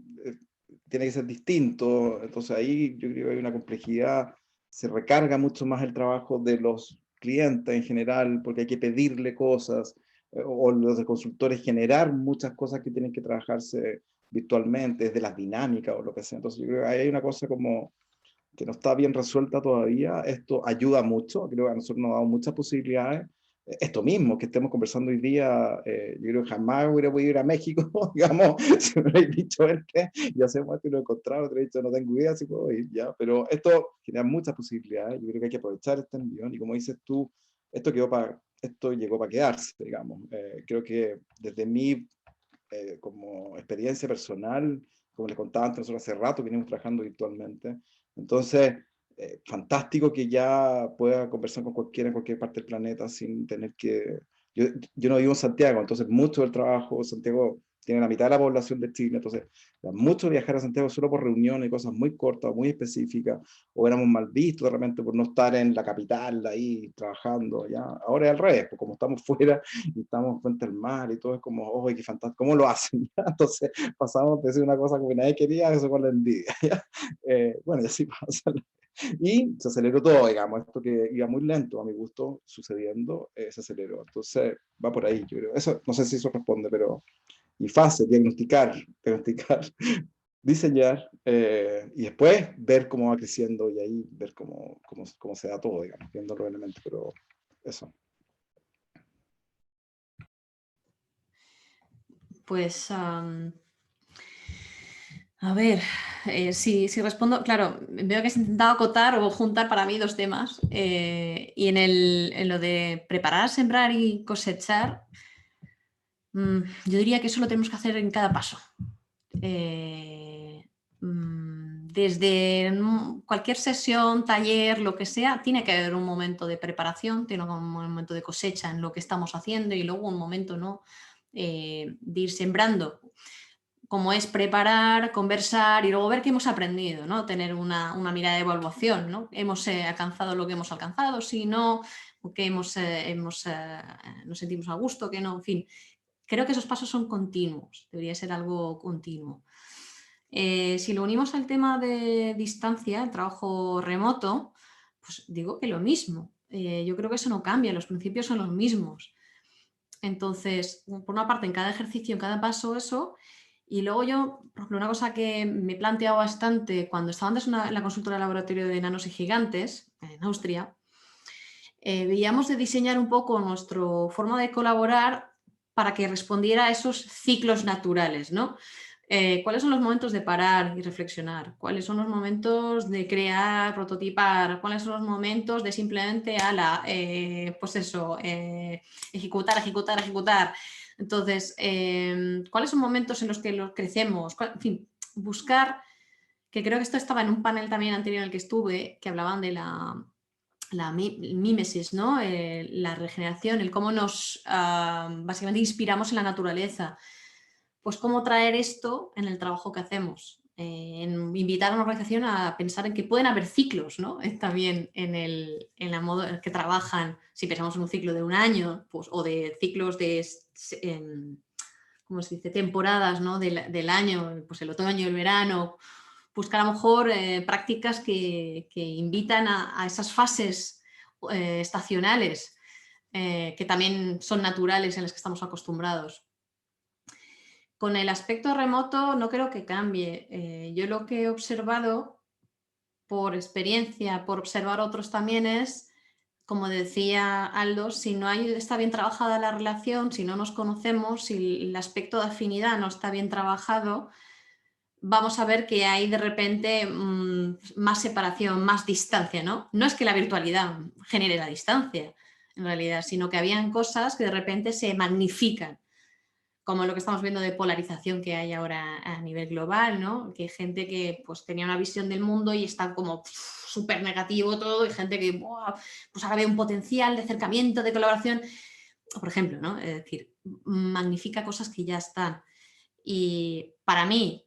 Speaker 4: tiene que ser distinto, entonces ahí yo creo que hay una complejidad, se recarga mucho más el trabajo de los clientes en general, porque hay que pedirle cosas,
Speaker 6: o los de consultores generar muchas cosas que tienen que trabajarse virtualmente, desde las dinámicas o lo que sea. Entonces yo creo que ahí hay una cosa como que no está bien resuelta todavía. Esto ayuda mucho, creo que a nosotros nos ha dado muchas posibilidades. Esto mismo que estemos conversando hoy día, yo creo que jamás hubiera podido ir a México, digamos, si me hubierais dicho que ya hacemos esto y lo he encontrado, te he dicho no tengo idea si puedo ir, ya, pero esto genera muchas posibilidades. Yo creo que hay que aprovechar este envión y como dices tú, esto llegó para quedarse, digamos. Creo que desde mi como experiencia personal, como les contaba antes, nosotros hace rato que venimos trabajando virtualmente, entonces fantástico que ya pueda conversar con cualquiera en cualquier parte del planeta sin tener que... Yo no vivo en Santiago, entonces mucho del trabajo, Santiago tiene la mitad de la población de Chile, entonces mucho viajar a Santiago solo por reuniones y cosas muy cortas, muy específicas, o éramos mal vistos de repente por no estar en la capital ahí trabajando, ya. Ahora es al revés, pues como estamos fuera y estamos frente al mar y todo es como, oh, qué fantástico, ¿cómo lo hacen? ¿Ya? Entonces pasamos de decir una cosa como que nadie quería a eso con la envidia, ¿ya? Bueno, y así pasa. Y se aceleró todo, digamos, esto que iba muy lento a mi gusto sucediendo, se aceleró. Entonces va por ahí, yo creo. Eso, no sé si eso responde, pero... Y fase, diagnosticar, diseñar, y después ver cómo va creciendo y ahí ver cómo se da todo, digamos, viéndolo realmente, pero eso.
Speaker 3: Pues... a ver, si respondo, claro, veo que has intentado acotar o juntar para mí dos temas. Y en lo de preparar, sembrar y cosechar, yo diría que eso lo tenemos que hacer en cada paso. Desde cualquier sesión, taller, lo que sea, tiene que haber un momento de preparación, tiene un momento de cosecha en lo que estamos haciendo y luego un momento, ¿no? De ir sembrando. Como es preparar, conversar y luego ver qué hemos aprendido, ¿no? Tener una mirada de evaluación, ¿no? ¿Hemos alcanzado lo que hemos alcanzado? Si no, o que nos sentimos a gusto, que no, en fin. Creo que esos pasos son continuos, debería ser algo continuo. Si lo unimos al tema de distancia, el trabajo remoto, pues digo que lo mismo. Yo creo que eso no cambia, los principios son los mismos. Entonces, por una parte, en cada ejercicio, en cada paso, eso. Y luego yo, por ejemplo, una cosa que me he planteado bastante cuando estaba antes en la consultora de laboratorio de enanos y gigantes, en Austria, veíamos de diseñar un poco nuestra forma de colaborar para que respondiera a esos ciclos naturales, ¿no? ¿Cuáles son los momentos de parar y reflexionar? ¿Cuáles son los momentos de crear, prototipar? ¿Cuáles son los momentos de simplemente, pues eso, ejecutar? Entonces, ¿cuáles son momentos en los que crecemos? En fin, buscar, que creo que esto estaba en un panel también anterior en el que estuve, que hablaban de la mímesis, ¿no? La regeneración, el cómo nos básicamente inspiramos en la naturaleza. Pues cómo traer esto en el trabajo que hacemos. En invitar a una organización a pensar en que pueden haber ciclos, ¿no? También en la modo en que trabajan, si pensamos en un ciclo de un año, pues, o de ciclos de, ¿cómo se dice?, temporadas, ¿no? del año, pues el otoño, el verano, buscar a lo mejor prácticas que invitan a esas fases estacionales que también son naturales en las que estamos acostumbrados. Con el aspecto remoto no creo que cambie. Yo lo que he observado por experiencia, por observar otros también es, como decía Aldo, si no está bien trabajada la relación, si no nos conocemos, si el aspecto de afinidad no está bien trabajado, vamos a ver que hay de repente más separación, más distancia, ¿no? No es que la virtualidad genere la distancia, en realidad, sino que habían cosas que de repente se magnifican, como lo que estamos viendo de polarización que hay ahora a nivel global, ¿no? Que hay gente que pues, tenía una visión del mundo y está como súper negativo todo, y gente que pues ahora ve un potencial de acercamiento, de colaboración, por ejemplo, ¿no? Es decir, magnifica cosas que ya están. Y para mí,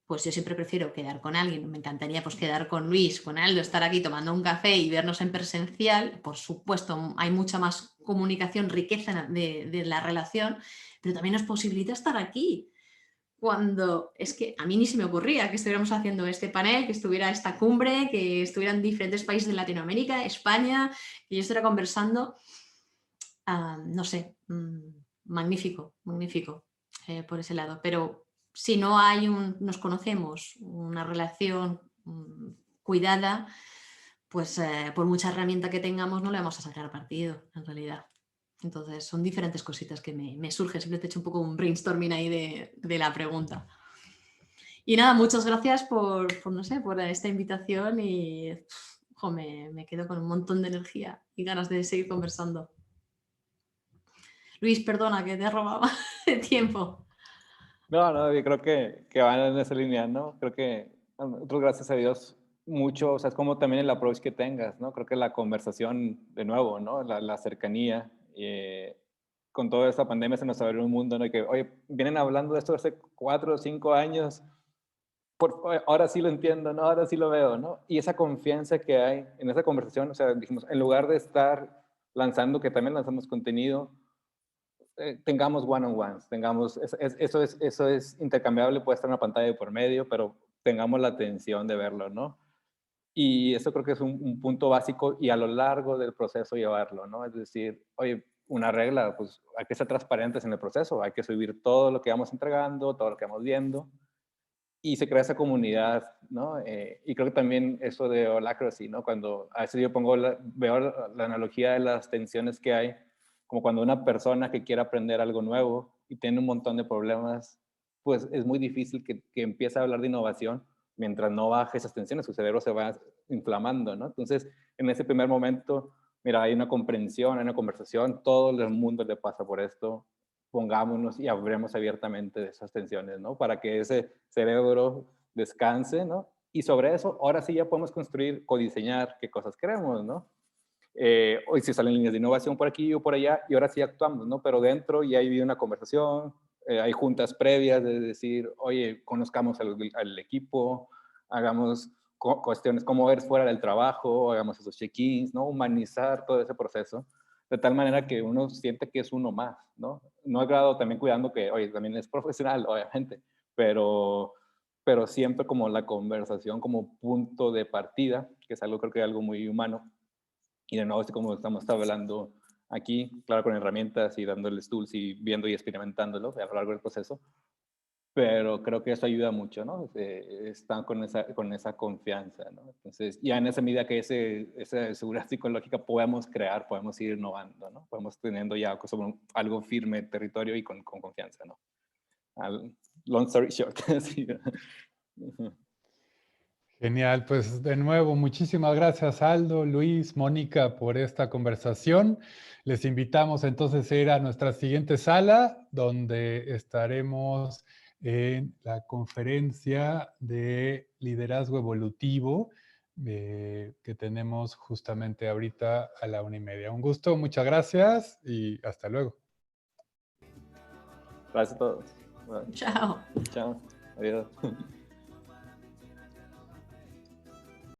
Speaker 3: pues yo siempre prefiero quedar con alguien, me encantaría pues quedar con Luis, con Aldo, estar aquí tomando un café y vernos en presencial. Por supuesto, hay mucha más comunicación, riqueza de la relación, pero también nos posibilita estar aquí. Cuando es que a mí ni se me ocurría que estuviéramos haciendo este panel, que estuviera esta cumbre, que estuvieran diferentes países de Latinoamérica, España, que yo estuviera conversando, no sé, magnífico, magnífico por ese lado. Pero si no nos conocemos, una relación cuidada, pues por mucha herramienta que tengamos no le vamos a sacar partido, en realidad. Entonces son diferentes cositas que me surgen. Siempre te he hecho un poco un brainstorming ahí de la pregunta. Y nada, muchas gracias por esta invitación y me quedo con un montón de energía y ganas de seguir conversando. Luis, perdona que te he robado tiempo.
Speaker 5: No, yo creo que van en esa línea, ¿no? Creo que nosotros, gracias a Dios, mucho, o sea, es como también el approach que tengas, ¿no? Creo que la conversación, de nuevo, ¿no? La cercanía, con toda esta pandemia se nos abrió un mundo, ¿no? Y que, oye, vienen hablando de esto hace 4 o 5 años, ahora sí lo entiendo, ¿no? Ahora sí lo veo, ¿no? Y esa confianza que hay en esa conversación, o sea, dijimos, en lugar de estar lanzando, que también lanzamos contenido, tengamos one-on-ones, tengamos, eso es intercambiable, puede estar en una pantalla de por medio, pero tengamos la atención de verlo, ¿no? Y eso creo que es un punto básico y a lo largo del proceso llevarlo, ¿no? Es decir, oye, una regla, pues hay que ser transparentes en el proceso, hay que subir todo lo que vamos entregando, todo lo que vamos viendo, y se crea esa comunidad, ¿no? Y creo que también eso de holacracy, ¿no? Cuando a veces yo veo la analogía de las tensiones que hay, como cuando una persona que quiere aprender algo nuevo y tiene un montón de problemas, pues es muy difícil que empiece a hablar de innovación mientras no baje esas tensiones, su cerebro se va inflamando, ¿no? Entonces, en ese primer momento, mira, hay una comprensión, hay una conversación, todo el mundo le pasa por esto, pongámonos y hablemos abiertamente de esas tensiones, ¿no? Para que ese cerebro descanse, ¿no? Y sobre eso, ahora sí ya podemos construir, codiseñar qué cosas queremos, ¿no? Hoy sí salen líneas de innovación por aquí o por allá y ahora sí actuamos, ¿no? Pero dentro ya hay una conversación, hay juntas previas de decir, oye, conozcamos al equipo, hagamos cuestiones como ver fuera del trabajo, hagamos esos check-ins, ¿no? Humanizar todo ese proceso de tal manera que uno siente que es uno más, ¿no? No al grado también cuidando que, oye, también es profesional, obviamente, pero siempre como la conversación como punto de partida, que es algo, creo que algo muy humano. Y de nuevo, como estamos hablando aquí, claro, con herramientas y dándoles tools y viendo y experimentándolo a lo largo del proceso, pero creo que eso ayuda mucho, ¿no? Están con esa confianza, ¿no? Entonces, ya en esa medida que esa seguridad psicológica podemos crear, podemos ir innovando, ¿no? Podemos teniendo ya algo firme, territorio y con confianza, ¿no? Long story short. Sí.
Speaker 1: Genial, pues de nuevo, muchísimas gracias Aldo, Luis, Mónica por esta conversación. Les invitamos entonces a ir a nuestra siguiente sala, donde estaremos en la conferencia de liderazgo evolutivo que tenemos justamente ahorita a la 1:30. Un gusto, muchas gracias y hasta luego.
Speaker 5: Gracias a todos.
Speaker 3: Chao.
Speaker 5: Chao. Adiós.